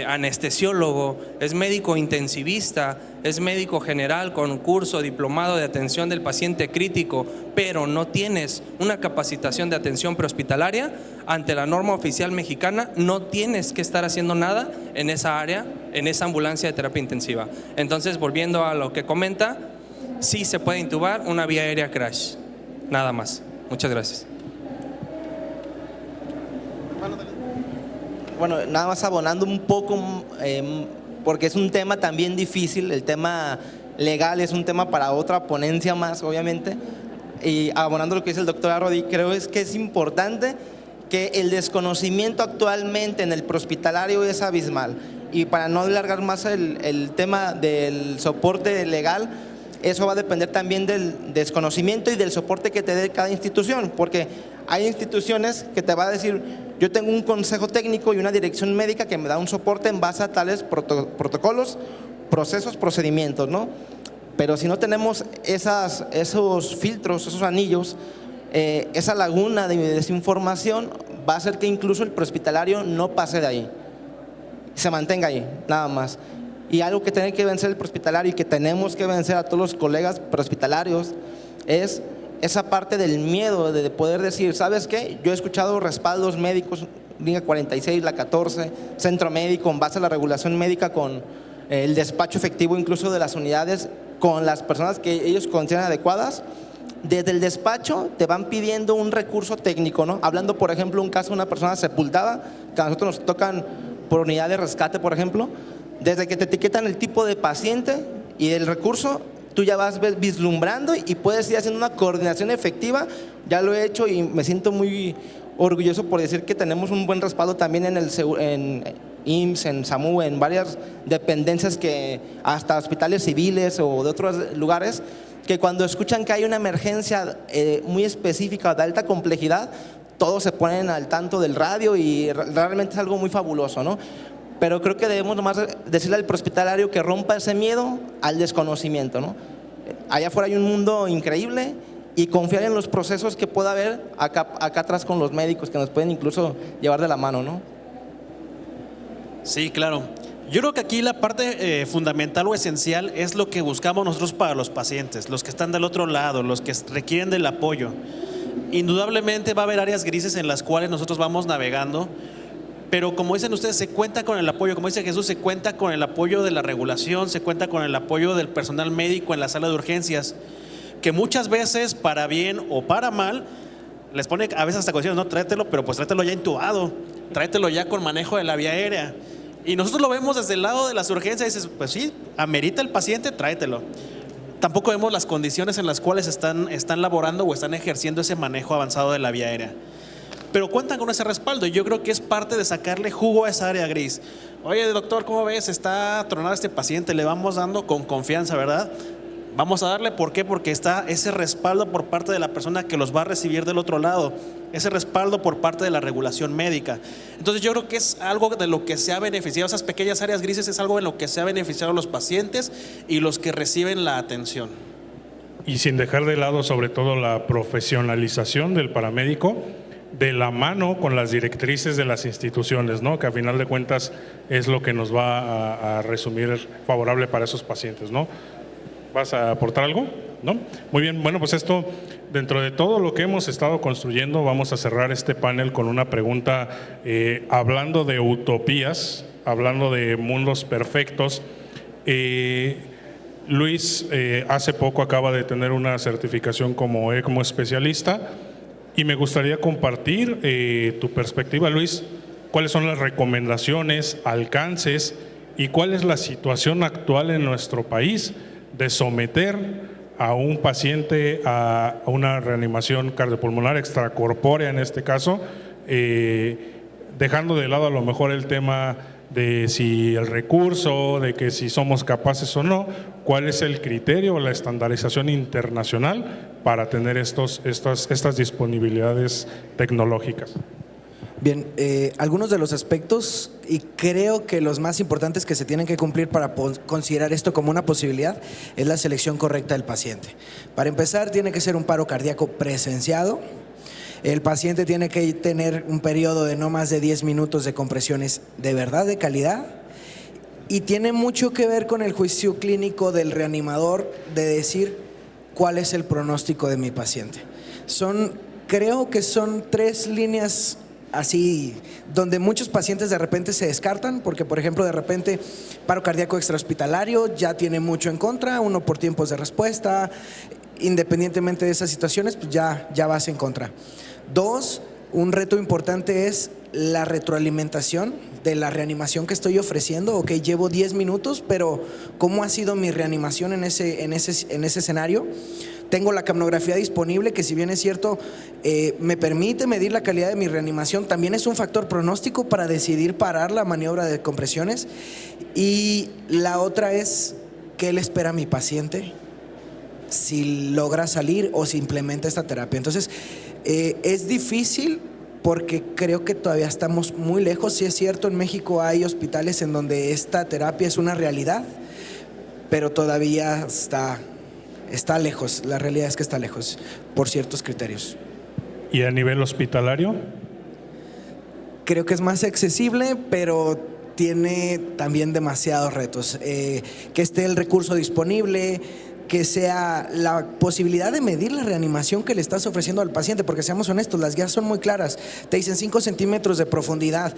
anestesiólogo, es médico intensivista, es médico general con curso diplomado de atención del paciente crítico, pero no tienes una capacitación de atención prehospitalaria. Ante la norma oficial mexicana no tienes que estar haciendo nada en esa área, en esa ambulancia de terapia intensiva. Entonces, volviendo a lo que comenta, sí se puede intubar una vía aérea crash, nada más. Muchas gracias. Bueno, nada más abonando un poco, porque es un tema también difícil, el tema legal es un tema para otra ponencia más, obviamente, y abonando lo que dice el doctor Arodi, creo que es importante que el desconocimiento actualmente en el prehospitalario es abismal, y para no alargar más el tema del soporte legal, eso va a depender también del desconocimiento y del soporte que te dé cada institución, porque hay instituciones que te va a decir, yo tengo un consejo técnico y una dirección médica que me da un soporte en base a tales protocolos, procesos, procedimientos, ¿no? Pero si no tenemos esos filtros, esos anillos, esa laguna de desinformación va a hacer que incluso el prehospitalario no pase de ahí, se mantenga ahí, nada más. Y algo que tiene que vencer el prehospitalario y que tenemos que vencer a todos los colegas prehospitalarios es esa parte del miedo de poder decir, ¿sabes qué? Yo he escuchado respaldos médicos, línea 46, la 14, centro médico, en base a la regulación médica con el despacho efectivo incluso de las unidades con las personas que ellos consideran adecuadas. Desde el despacho te van pidiendo un recurso técnico, ¿no? Hablando, por ejemplo, un caso de una persona sepultada, que a nosotros nos tocan por unidad de rescate, por ejemplo, desde que te etiquetan el tipo de paciente y el recurso, tú ya vas vislumbrando y puedes ir haciendo una coordinación efectiva. Ya lo he hecho y me siento muy orgulloso por decir que tenemos un buen respaldo también en IMSS, en SAMU, en varias dependencias, que hasta hospitales civiles o de otros lugares, que cuando escuchan que hay una emergencia muy específica de alta complejidad, todos se ponen al tanto del radio y realmente es algo muy fabuloso, ¿no? Pero creo que debemos nomás decirle al prehospitalario que rompa ese miedo al desconocimiento, ¿no? Allá afuera hay un mundo increíble y confiar en los procesos que pueda haber acá atrás con los médicos que nos pueden incluso llevar de la mano, ¿no? Sí, claro. Yo creo que aquí la parte fundamental o esencial es lo que buscamos nosotros para los pacientes, los que están del otro lado, los que requieren del apoyo. Indudablemente va a haber áreas grises en las cuales nosotros vamos navegando, pero como dicen ustedes, se cuenta con el apoyo, como dice Jesús, se cuenta con el apoyo de la regulación, se cuenta con el apoyo del personal médico en la sala de urgencias, que muchas veces, para bien o para mal, les pone a veces hasta condiciones, no, tráetelo, pero pues tráetelo ya intubado, tráetelo ya con manejo de la vía aérea. Y nosotros lo vemos desde el lado de las urgencias y dices, pues sí, amerita el paciente, tráetelo. Tampoco vemos las condiciones en las cuales están laborando o están ejerciendo ese manejo avanzado de la vía aérea. Pero cuentan con ese respaldo y yo creo que es parte de sacarle jugo a esa área gris. Oye, doctor, ¿cómo ves? Está tronado este paciente, le vamos dando con confianza, ¿verdad? Vamos a darle, ¿por qué? Porque está ese respaldo por parte de la persona que los va a recibir del otro lado, ese respaldo por parte de la regulación médica. Entonces yo creo que es algo de lo que se ha beneficiado, esas pequeñas áreas grises es algo en lo que se ha beneficiado los pacientes y los que reciben la atención. Y sin dejar de lado sobre todo la profesionalización del paramédico, de la mano con las directrices de las instituciones, ¿no? Que a final de cuentas es lo que nos va a resumir favorable para esos pacientes, ¿no? ¿Vas a aportar algo? ¿No? Muy bien, bueno, pues esto, dentro de todo lo que hemos estado construyendo, vamos a cerrar este panel con una pregunta, hablando de utopías, hablando de mundos perfectos. Luis hace poco acaba de tener una certificación como ECMO especialista y me gustaría compartir tu perspectiva, Luis. ¿Cuáles son las recomendaciones, alcances y cuál es la situación actual en nuestro país de someter a un paciente a una reanimación cardiopulmonar extracorpórea en este caso, dejando de lado a lo mejor el tema de si el recurso, de que si somos capaces o no, cuál es el criterio o la estandarización internacional para tener estas disponibilidades tecnológicas? Bien, algunos de los aspectos, y creo que los más importantes que se tienen que cumplir para considerar esto como una posibilidad, es la selección correcta del paciente. Para empezar, tiene que ser un paro cardíaco presenciado. El paciente tiene que tener un periodo de no más de 10 minutos de compresiones de verdad de calidad, y tiene mucho que ver con el juicio clínico del reanimador de decir cuál es el pronóstico de mi paciente. Creo que son 3 líneas así, donde muchos pacientes de repente se descartan, porque por ejemplo de repente paro cardíaco extrahospitalario ya tiene mucho en contra, uno por tiempos de respuesta, independientemente de esas situaciones, pues ya vas en contra. 2, un reto importante es la retroalimentación de la reanimación que estoy ofreciendo. Ok, llevo 10 minutos, pero ¿cómo ha sido mi reanimación en ese escenario? Tengo la capnografía disponible, que si bien es cierto, me permite medir la calidad de mi reanimación, también es un factor pronóstico para decidir parar la maniobra de compresiones. Y la otra es, ¿qué le espera a mi paciente si logra salir o si implementa esta terapia? Entonces, es difícil porque creo que todavía estamos muy lejos. Sí es cierto, en México hay hospitales en donde esta terapia es una realidad, pero todavía está lejos. La realidad es que está lejos por ciertos criterios. ¿Y a nivel hospitalario? Creo que es más accesible, pero tiene también demasiados retos. Que esté el recurso disponible, que sea la posibilidad de medir la reanimación que le estás ofreciendo al paciente, porque seamos honestos, las guías son muy claras, te dicen 5 centímetros de profundidad.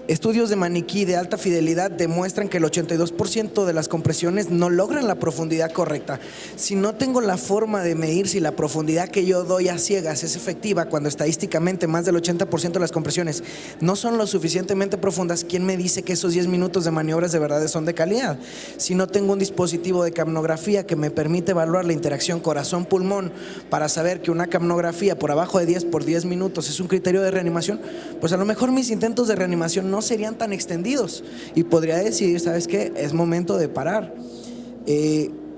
Estudios de maniquí de alta fidelidad demuestran que el 82% de las compresiones no logran la profundidad correcta. Si no tengo la forma de medir si la profundidad que yo doy a ciegas es efectiva, cuando estadísticamente más del 80% de las compresiones no son lo suficientemente profundas, ¿quién me dice que esos 10 minutos de maniobras de verdad son de calidad? Si no tengo un dispositivo de capnografía que me permite evaluar la interacción corazón-pulmón para saber que una capnografía por abajo de 10 por 10 minutos es un criterio de reanimación, pues a lo mejor mis intentos de reanimación no serían tan extendidos y podría decidir, ¿sabes qué? Es momento de parar.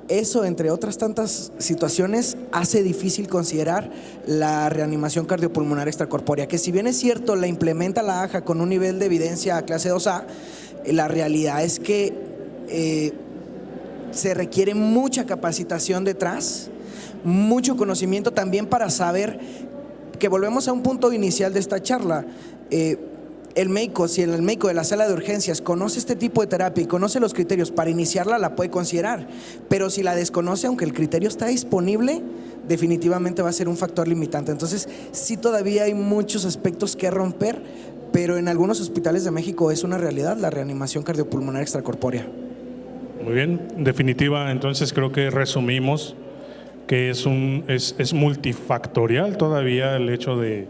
Eso, entre otras tantas situaciones, hace difícil considerar la reanimación cardiopulmonar extracorpórea, que si bien es cierto, la implementa la AJA con un nivel de evidencia clase 2A, la realidad es que se requiere mucha capacitación detrás, mucho conocimiento también para saber que volvemos a un punto inicial de esta charla. El médico, si el médico de la sala de urgencias conoce este tipo de terapia y conoce los criterios para iniciarla, la puede considerar, pero si la desconoce, aunque el criterio está disponible, definitivamente va a ser un factor limitante. Entonces, sí, todavía hay muchos aspectos que romper, pero en algunos hospitales de México es una realidad la reanimación cardiopulmonar extracorpórea. Muy bien, en definitiva, entonces creo que resumimos que es multifactorial todavía el hecho de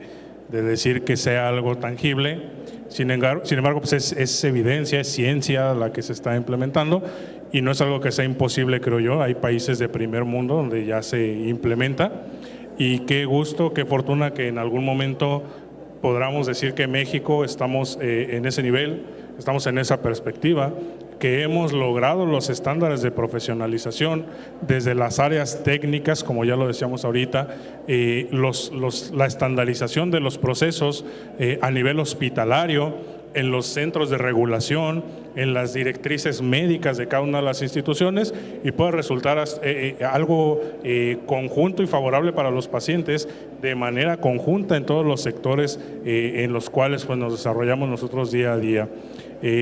decir que sea algo tangible. Sin embargo, pues es evidencia, es ciencia la que se está implementando y no es algo que sea imposible, creo yo. Hay países de primer mundo donde ya se implementa y qué gusto, qué fortuna que en algún momento podamos decir que México estamos en ese nivel, estamos en esa perspectiva, que hemos logrado los estándares de profesionalización desde las áreas técnicas, como ya lo decíamos ahorita, la estandarización de los procesos a nivel hospitalario, en los centros de regulación, en las directrices médicas de cada una de las instituciones y puede resultar algo conjunto y favorable para los pacientes de manera conjunta en todos los sectores en los cuales pues, nos desarrollamos nosotros día a día.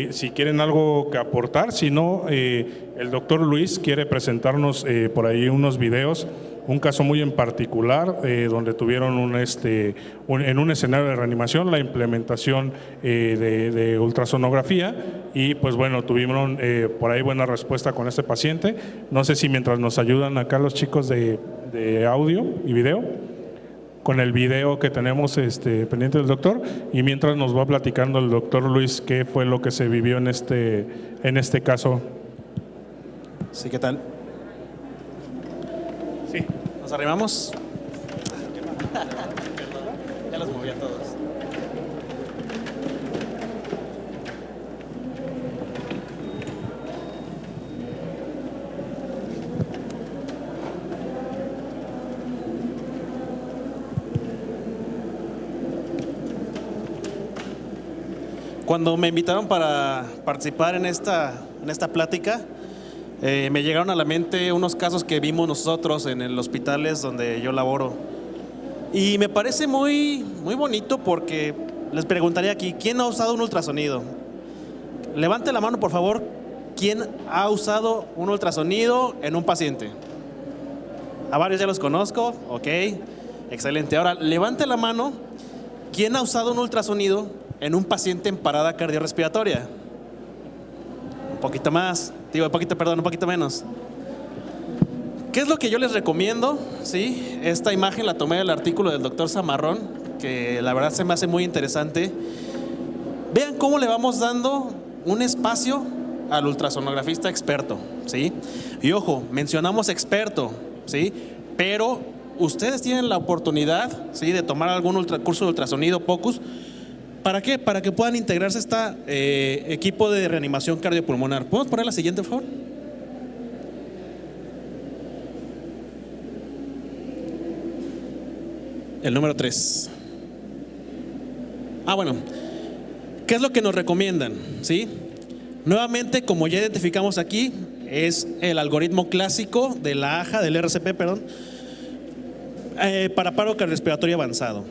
Si quieren algo que aportar, si no, el doctor Luis quiere presentarnos por ahí unos videos, un caso muy en particular donde tuvieron en un escenario de reanimación la implementación de ultrasonografía y pues bueno, tuvieron por ahí buena respuesta con este paciente. No sé si mientras nos ayudan acá los chicos de audio y video, con el video que tenemos pendiente del doctor y mientras nos va platicando el doctor Luis qué fue lo que se vivió en este caso. Sí, ¿qué tal? Sí. ¿Nos arrimamos? Ya los moví a todos. Cuando me invitaron para participar en esta plática, me llegaron a la mente unos casos que vimos nosotros en los hospitales donde yo laboro. Y me parece muy, muy bonito porque les preguntaría aquí, ¿quién ha usado un ultrasonido? Levante la mano, por favor, ¿quién ha usado un ultrasonido en un paciente? A varios ya los conozco, ok, excelente. Ahora, levante la mano, ¿quién ha usado un ultrasonido en un paciente en parada cardiorrespiratoria? Un poquito más, un poquito menos. ¿Qué es lo que yo les recomiendo? ¿Sí? Esta imagen la tomé del artículo del doctor Zamarrón, que la verdad se me hace muy interesante. Vean cómo le vamos dando un espacio al ultrasonografista experto, ¿sí? Y ojo, mencionamos experto, ¿sí? Pero ustedes tienen la oportunidad, ¿sí?, de tomar algún curso de ultrasonido, POCUS. ¿Para qué? Para que puedan integrarse a este equipo de reanimación cardiopulmonar. ¿Podemos poner la siguiente, por favor? El número 3. Bueno. ¿Qué es lo que nos recomiendan? ¿Sí? Nuevamente, como ya identificamos aquí, es el algoritmo clásico de la AJA, del RCP, perdón, para paro cardiorrespiratorio avanzado.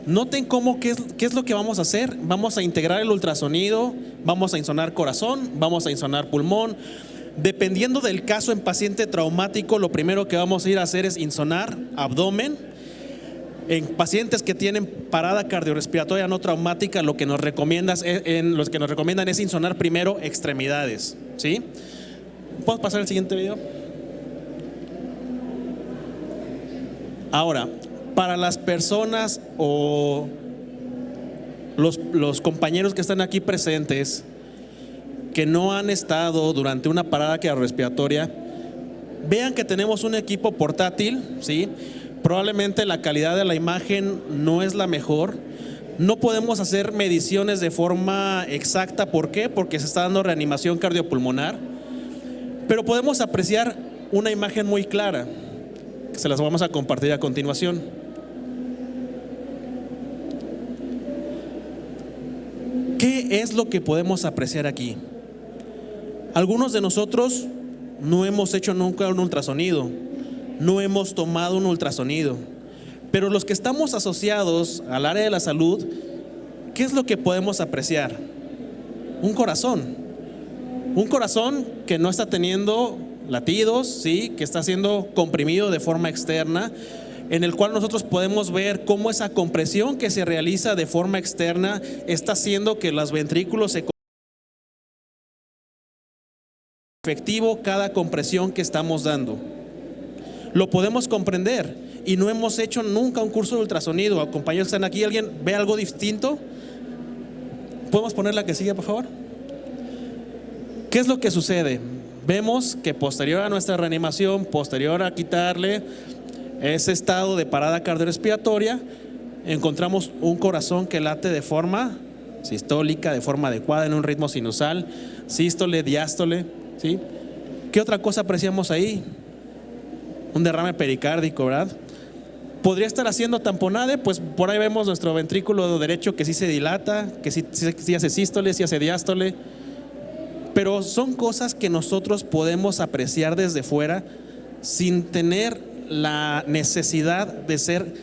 Noten qué es lo que vamos a hacer. Vamos a integrar el ultrasonido, vamos a insonar corazón, vamos a insonar pulmón. Dependiendo del caso en paciente traumático, lo primero que vamos a ir a hacer es insonar abdomen. En pacientes que tienen parada cardiorrespiratoria no traumática, lo que nos recomiendan es insonar primero extremidades, ¿sí? ¿Puedo pasar al siguiente video? Ahora, para las personas o los compañeros que están aquí presentes que no han estado durante una parada cardiorrespiratoria, vean que tenemos un equipo portátil, ¿sí? Probablemente la calidad de la imagen no es la mejor. No podemos hacer mediciones de forma exacta. ¿Por qué? Porque se está dando reanimación cardiopulmonar. Pero podemos apreciar una imagen muy clara, que se las vamos a compartir a continuación. ¿Qué es lo que podemos apreciar aquí? Algunos de nosotros no hemos hecho nunca un ultrasonido, no hemos tomado un ultrasonido, pero los que estamos asociados al área de la salud, ¿qué es lo que podemos apreciar? Un corazón que no está teniendo latidos, ¿sí? Que está siendo comprimido de forma externa, en el cual nosotros podemos ver cómo esa compresión que se realiza de forma externa está haciendo que los ventrículos se efectivo cada compresión que estamos dando. Lo podemos comprender y no hemos hecho nunca un curso de ultrasonido. Compañeros que están aquí, ¿alguien ve algo distinto? ¿Podemos poner la que sigue, por favor? ¿Qué es lo que sucede? Vemos que posterior a nuestra reanimación, posterior a quitarle ese estado de parada cardiorrespiratoria, encontramos un corazón que late de forma sistólica, de forma adecuada, en un ritmo sinusal, sístole, diástole, ¿sí? ¿Qué otra cosa apreciamos ahí? Un derrame pericárdico, ¿verdad? ¿Podría estar haciendo tamponade? Pues por ahí vemos nuestro ventrículo derecho que sí se dilata, que sí hace sístole, sí hace diástole. Pero son cosas que nosotros podemos apreciar desde fuera sin tener la necesidad de ser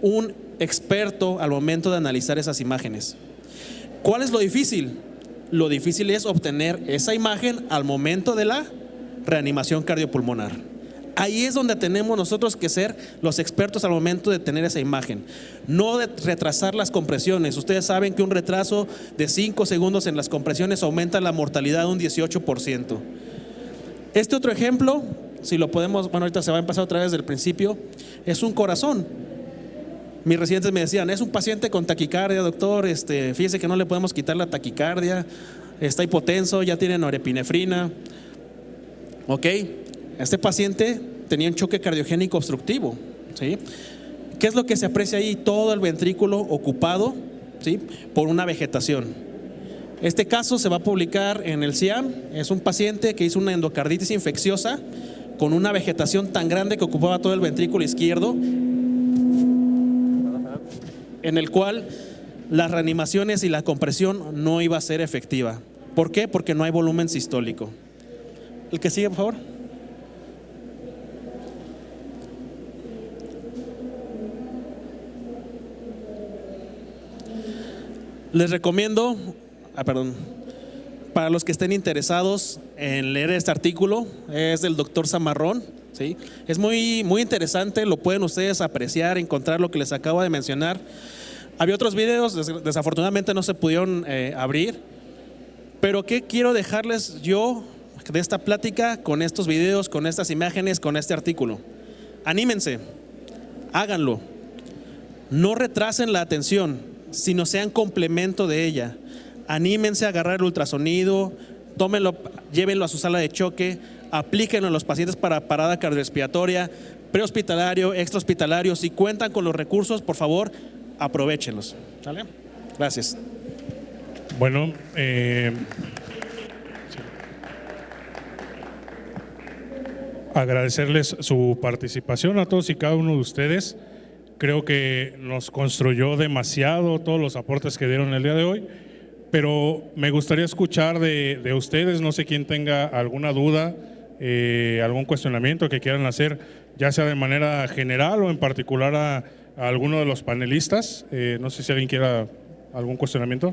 un experto al momento de analizar esas imágenes. ¿Cuál es lo difícil? Lo difícil es obtener esa imagen al momento de la reanimación cardiopulmonar. Ahí es donde tenemos nosotros que ser los expertos al momento de tener esa imagen. No de retrasar las compresiones. Ustedes saben que un retraso de 5 segundos en las compresiones aumenta la mortalidad un 18%. Este otro ejemplo, si lo podemos, bueno, ahorita se va a empezar otra vez del principio, es un corazón. Mis residentes me decían, es un paciente con taquicardia, doctor, fíjese que no le podemos quitar la taquicardia, está hipotenso, ya tiene norepinefrina. Ok, este paciente tenía un choque cardiogénico obstructivo, ¿sí? ¿Qué es lo que se aprecia ahí? Todo el ventrículo ocupado, ¿sí? Por una vegetación. Este caso se va a publicar en el CIAM. Es un paciente que hizo una endocarditis infecciosa con una vegetación tan grande que ocupaba todo el ventrículo izquierdo, en el cual las reanimaciones y la compresión no iba a ser efectiva. ¿Por qué? Porque no hay volumen sistólico. El que sigue, por favor. Les recomiendo, para los que estén interesados en leer este artículo, es del doctor Zamarrón, ¿sí? Es muy interesante, lo pueden ustedes apreciar, encontrar lo que les acabo de mencionar. Había otros videos, desafortunadamente no se pudieron abrir, pero ¿qué quiero dejarles yo de esta plática con estos videos, con estas imágenes, con este artículo? Anímense, háganlo, no retrasen la atención, sino sean complemento de ella. Anímense a agarrar el ultrasonido, tómenlo, llévenlo a su sala de choque, aplíquenlo a los pacientes para parada cardiorrespiratoria, prehospitalario, extrahospitalario. Si cuentan con los recursos, por favor, aprovéchenlos. ¿Vale? Gracias. Bueno, agradecerles su participación a todos y cada uno de ustedes. Creo que nos construyó demasiado todos los aportes que dieron el día de hoy, pero me gustaría escuchar de ustedes. No sé quién tenga alguna duda, algún cuestionamiento que quieran hacer. ya sea de manera general o en particular a alguno de los panelistas. No sé si alguien quiera algún cuestionamiento.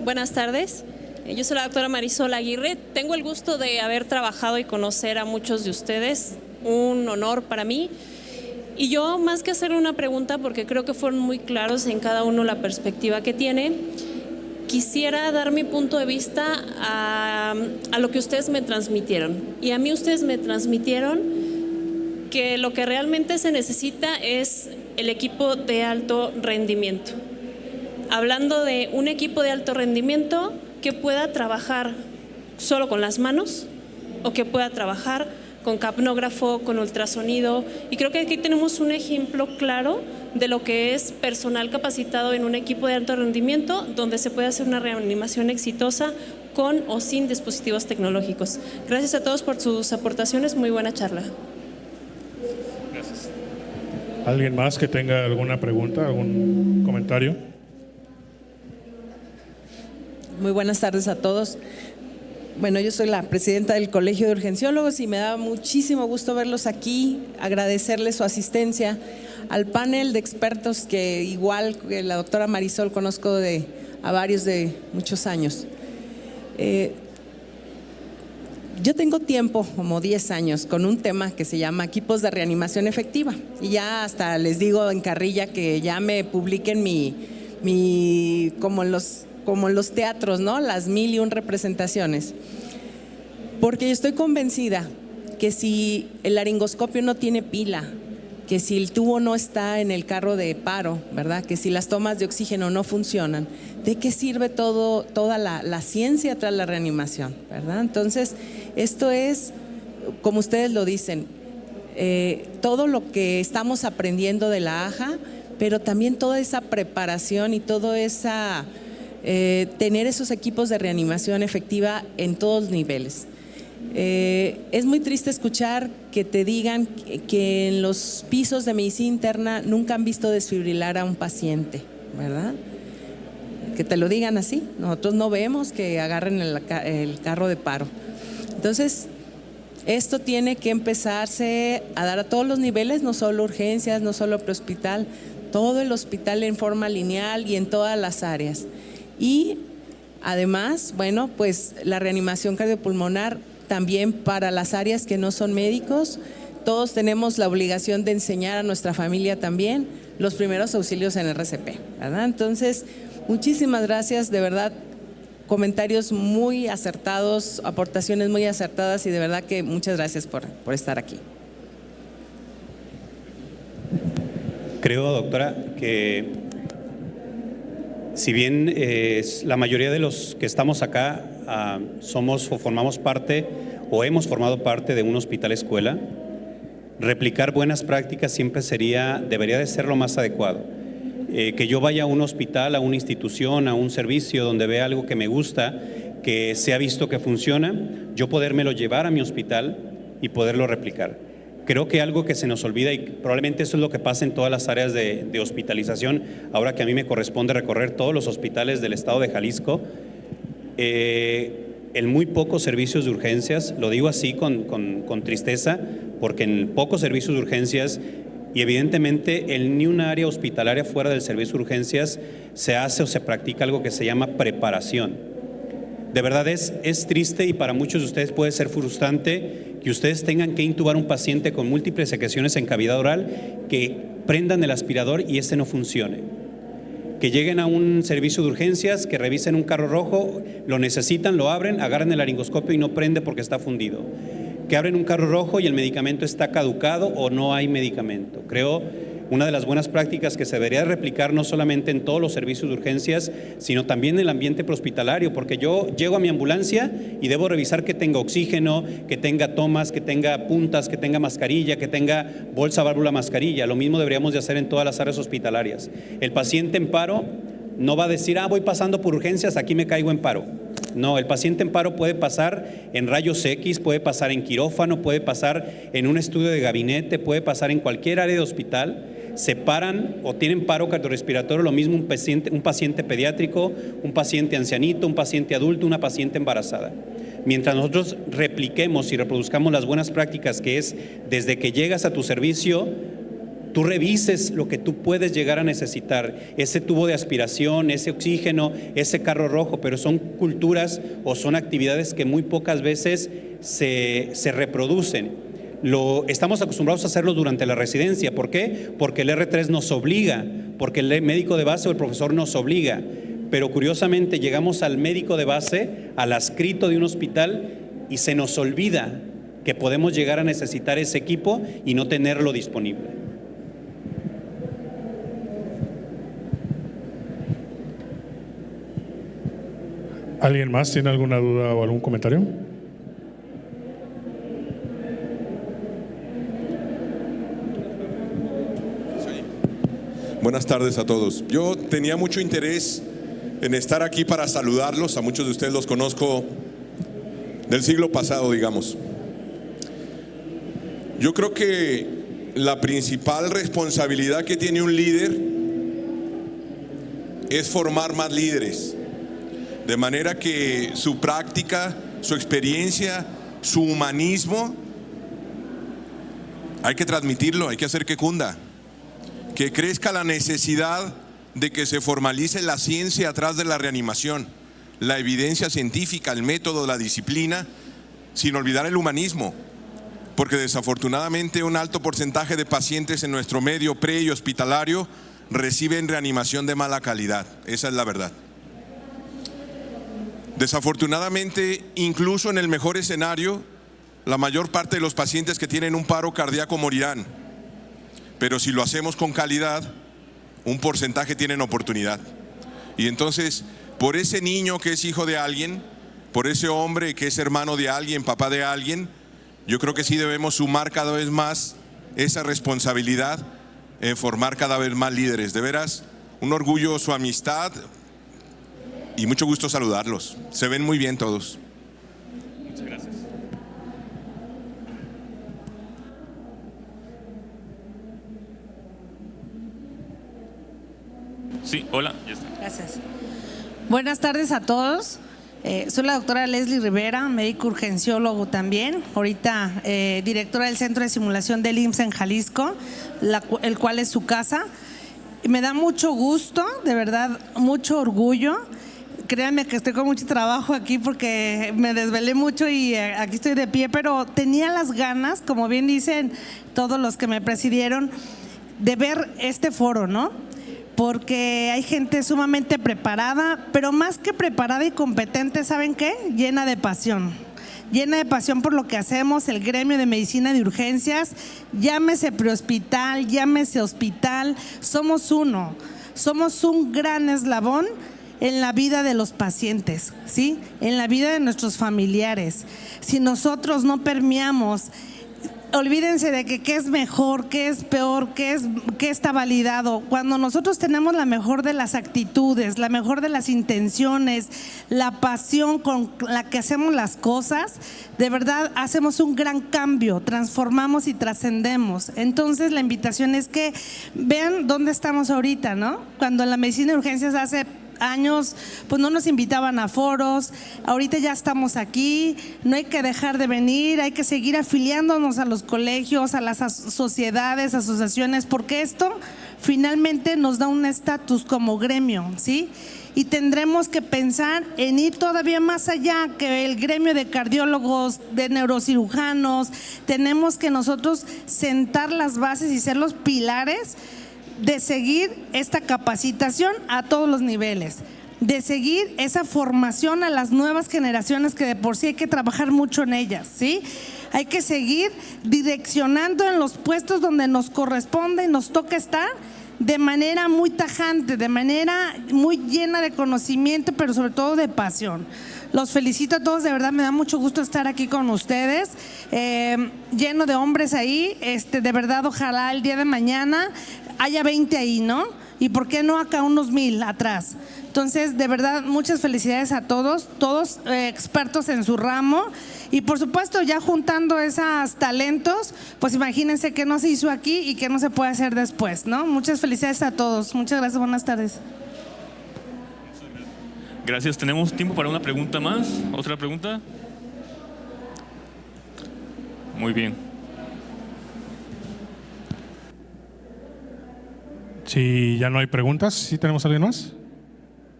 Buenas tardes. Yo soy la doctora Marisol Aguirre. Tengo el gusto de haber trabajado y conocer a muchos de ustedes. Un honor para mí. Y yo, más que hacer una pregunta, porque creo que fueron muy claros en cada uno la perspectiva que tiene, quisiera dar mi punto de vista a lo que ustedes me transmitieron. Y a mí ustedes me transmitieron que lo que realmente se necesita es el equipo de alto rendimiento. Hablando de un equipo de alto rendimiento que pueda trabajar solo con las manos o que pueda trabajar con capnógrafo, con ultrasonido. Y creo que aquí tenemos un ejemplo claro de lo que es personal capacitado en un equipo de alto rendimiento donde se puede hacer una reanimación exitosa con o sin dispositivos tecnológicos. Gracias a todos por sus aportaciones. Muy buena charla. Gracias. ¿Alguien más que tenga alguna pregunta, algún comentario? Muy buenas tardes a todos. Bueno, yo soy la presidenta del Colegio de Urgenciólogos y me da muchísimo gusto verlos aquí, agradecerles su asistencia al panel de expertos que igual que la doctora Marisol conozco a varios de muchos años. Yo tengo tiempo, como 10 años, con un tema que se llama equipos de reanimación efectiva y ya hasta les digo en carrilla que ya me publiquen como en los teatros, ¿no? Las 1001 representaciones. Porque yo estoy convencida que si el laringoscopio no tiene pila, que si el tubo no está en el carro de paro, ¿verdad? Que si las tomas de oxígeno no funcionan, ¿de qué sirve toda la ciencia tras la reanimación, ¿verdad? Entonces, esto es, como ustedes lo dicen, todo lo que estamos aprendiendo de la AJA, pero también toda esa preparación y toda esa tener esos equipos de reanimación efectiva en todos los niveles. Es muy triste escuchar que te digan que en los pisos de medicina interna nunca han visto desfibrilar a un paciente, ¿verdad? Que te lo digan así. Nosotros no vemos que agarren el carro de paro. Entonces, esto tiene que empezarse a dar a todos los niveles, no solo urgencias, no solo prehospital, todo el hospital en forma lineal y en todas las áreas. Y además, bueno, pues la reanimación cardiopulmonar también para las áreas que no son médicos. Todos tenemos la obligación de enseñar a nuestra familia también los primeros auxilios en RCP, ¿verdad? Entonces, muchísimas gracias, de verdad, comentarios muy acertados, aportaciones muy acertadas y de verdad que muchas gracias por estar aquí. Creo, doctora, que si bien la mayoría de los que estamos acá somos o formamos parte o hemos formado parte de un hospital escuela, replicar buenas prácticas siempre debería de ser lo más adecuado. Que yo vaya a un hospital, a una institución, a un servicio donde vea algo que me gusta, que se ha visto que funciona, yo podérmelo llevar a mi hospital y poderlo replicar. Creo que algo que se nos olvida, y probablemente eso es lo que pasa en todas las áreas de hospitalización, ahora que a mí me corresponde recorrer todos los hospitales del estado de Jalisco, en muy pocos servicios de urgencias, lo digo así con tristeza, porque en pocos servicios de urgencias y evidentemente en ni una área hospitalaria fuera del servicio de urgencias se hace o se practica algo que se llama preparación. De verdad es triste y para muchos de ustedes puede ser frustrante que ustedes tengan que intubar a un paciente con múltiples secreciones en cavidad oral, que prendan el aspirador y no funcione. Que lleguen a un servicio de urgencias, que revisen un carro rojo, lo necesitan, lo abren, agarran el laringoscopio y no prende porque está fundido. Que abren un carro rojo y el medicamento está caducado o no hay medicamento. Creo una de las buenas prácticas que se debería replicar no solamente en todos los servicios de urgencias, sino también en el ambiente prehospitalario, porque yo llego a mi ambulancia y debo revisar que tenga oxígeno, que tenga tomas, que tenga puntas, que tenga mascarilla, que tenga bolsa, válvula, mascarilla. Lo mismo deberíamos de hacer en todas las áreas hospitalarias. El paciente en paro no va a decir, voy pasando por urgencias, aquí me caigo en paro. No, el paciente en paro puede pasar en rayos X, puede pasar en quirófano, puede pasar en un estudio de gabinete, puede pasar en cualquier área de hospital. se paran o tienen paro cardiorrespiratorio, lo mismo un paciente pediátrico, un paciente ancianito, un paciente adulto, una paciente embarazada. Mientras nosotros repliquemos y reproduzcamos las buenas prácticas, que es desde que llegas a tu servicio, tú revises lo que tú puedes llegar a necesitar, ese tubo de aspiración, ese oxígeno, ese carro rojo, pero son culturas o son actividades que muy pocas veces se reproducen. Estamos acostumbrados a hacerlo durante la residencia. ¿Por qué? Porque el R3 nos obliga, porque el médico de base o el profesor nos obliga. Pero curiosamente llegamos al médico de base, al adscrito de un hospital, y se nos olvida que podemos llegar a necesitar ese equipo y no tenerlo disponible. ¿Alguien más tiene alguna duda o algún comentario? Buenas tardes a todos. Yo tenía mucho interés en estar aquí para saludarlos. A muchos de ustedes los conozco del siglo pasado, digamos. Yo creo que la principal responsabilidad que tiene un líder es formar más líderes. De manera que su práctica, su experiencia, su humanismo, hay que transmitirlo, hay que hacer que cunda. Que crezca la necesidad de que se formalice la ciencia atrás de la reanimación, la evidencia científica, el método, la disciplina, sin olvidar el humanismo. Porque desafortunadamente un alto porcentaje de pacientes en nuestro medio pre y hospitalario reciben reanimación de mala calidad. Esa es la verdad. Desafortunadamente, incluso en el mejor escenario, la mayor parte de los pacientes que tienen un paro cardíaco morirán. Pero si lo hacemos con calidad, un porcentaje tienen oportunidad. Y entonces, por ese niño que es hijo de alguien, por ese hombre que es hermano de alguien, papá de alguien, yo creo que sí debemos sumar cada vez más esa responsabilidad en formar cada vez más líderes. De veras, un orgullo su amistad. Y mucho gusto saludarlos. Se ven muy bien todos. Muchas gracias. Sí, hola, ya está. Gracias. Buenas tardes a todos. Soy la doctora Leslie Rivera, médico urgenciólogo también, ahorita directora del Centro de Simulación del IMSS en Jalisco, el cual es su casa. Y me da mucho gusto, de verdad, mucho orgullo. Créanme que estoy con mucho trabajo aquí porque me desvelé mucho y aquí estoy de pie, pero tenía las ganas, como bien dicen todos los que me presidieron, de ver este foro, ¿no? Porque hay gente sumamente preparada, pero más que preparada y competente, ¿saben qué? Llena de pasión por lo que hacemos, el gremio de medicina de urgencias, llámese prehospital, llámese hospital, somos un gran eslabón en la vida de los pacientes, ¿sí? En la vida de nuestros familiares. Si nosotros no permeamos, olvídense de que qué es mejor, qué es peor, qué está validado. Cuando nosotros tenemos la mejor de las actitudes, la mejor de las intenciones, la pasión con la que hacemos las cosas, de verdad hacemos un gran cambio, transformamos y trascendemos. Entonces la invitación es que vean dónde estamos ahorita, ¿no? Cuando en la medicina de urgencias hace años, pues no nos invitaban a foros, ahorita ya estamos aquí, no hay que dejar de venir, hay que seguir afiliándonos a los colegios, a las sociedades, asociaciones, porque esto finalmente nos da un estatus como gremio, ¿sí? Y tendremos que pensar en ir todavía más allá que el gremio de cardiólogos, de neurocirujanos. Tenemos que nosotros sentar las bases y ser los pilares de seguir esta capacitación a todos los niveles, de seguir esa formación a las nuevas generaciones que de por sí hay que trabajar mucho en ellas, ¿sí? Hay que seguir direccionando en los puestos donde nos corresponde y nos toca estar de manera muy tajante, de manera muy llena de conocimiento, pero sobre todo de pasión. Los felicito a todos, de verdad me da mucho gusto estar aquí con ustedes, lleno de hombres ahí, de verdad ojalá el día de mañana haya 20 ahí, ¿no? y por qué no acá unos 1000 atrás. Entonces, de verdad, muchas felicidades a todos, expertos en su ramo, y por supuesto ya juntando esos talentos, pues imagínense qué no se hizo aquí y qué no se puede hacer después, ¿no? Muchas felicidades a todos, muchas gracias, buenas tardes. Gracias, tenemos tiempo para una pregunta más. ¿Otra pregunta? Muy bien. Si ya no hay preguntas, ¿sí tenemos alguien más?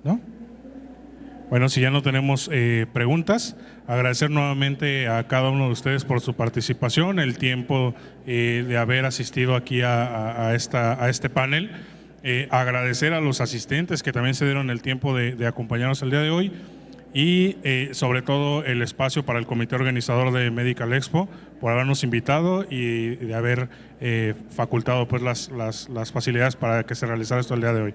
¿No? Bueno, si ya no tenemos preguntas, agradecer nuevamente a cada uno de ustedes por su participación, el tiempo de haber asistido aquí a este panel. Agradecer a los asistentes que también se dieron el tiempo de acompañarnos el día de hoy, y sobre todo el espacio para el comité organizador de Medical Expo por habernos invitado y de haber facultado pues las facilidades para que se realizara esto el día de hoy.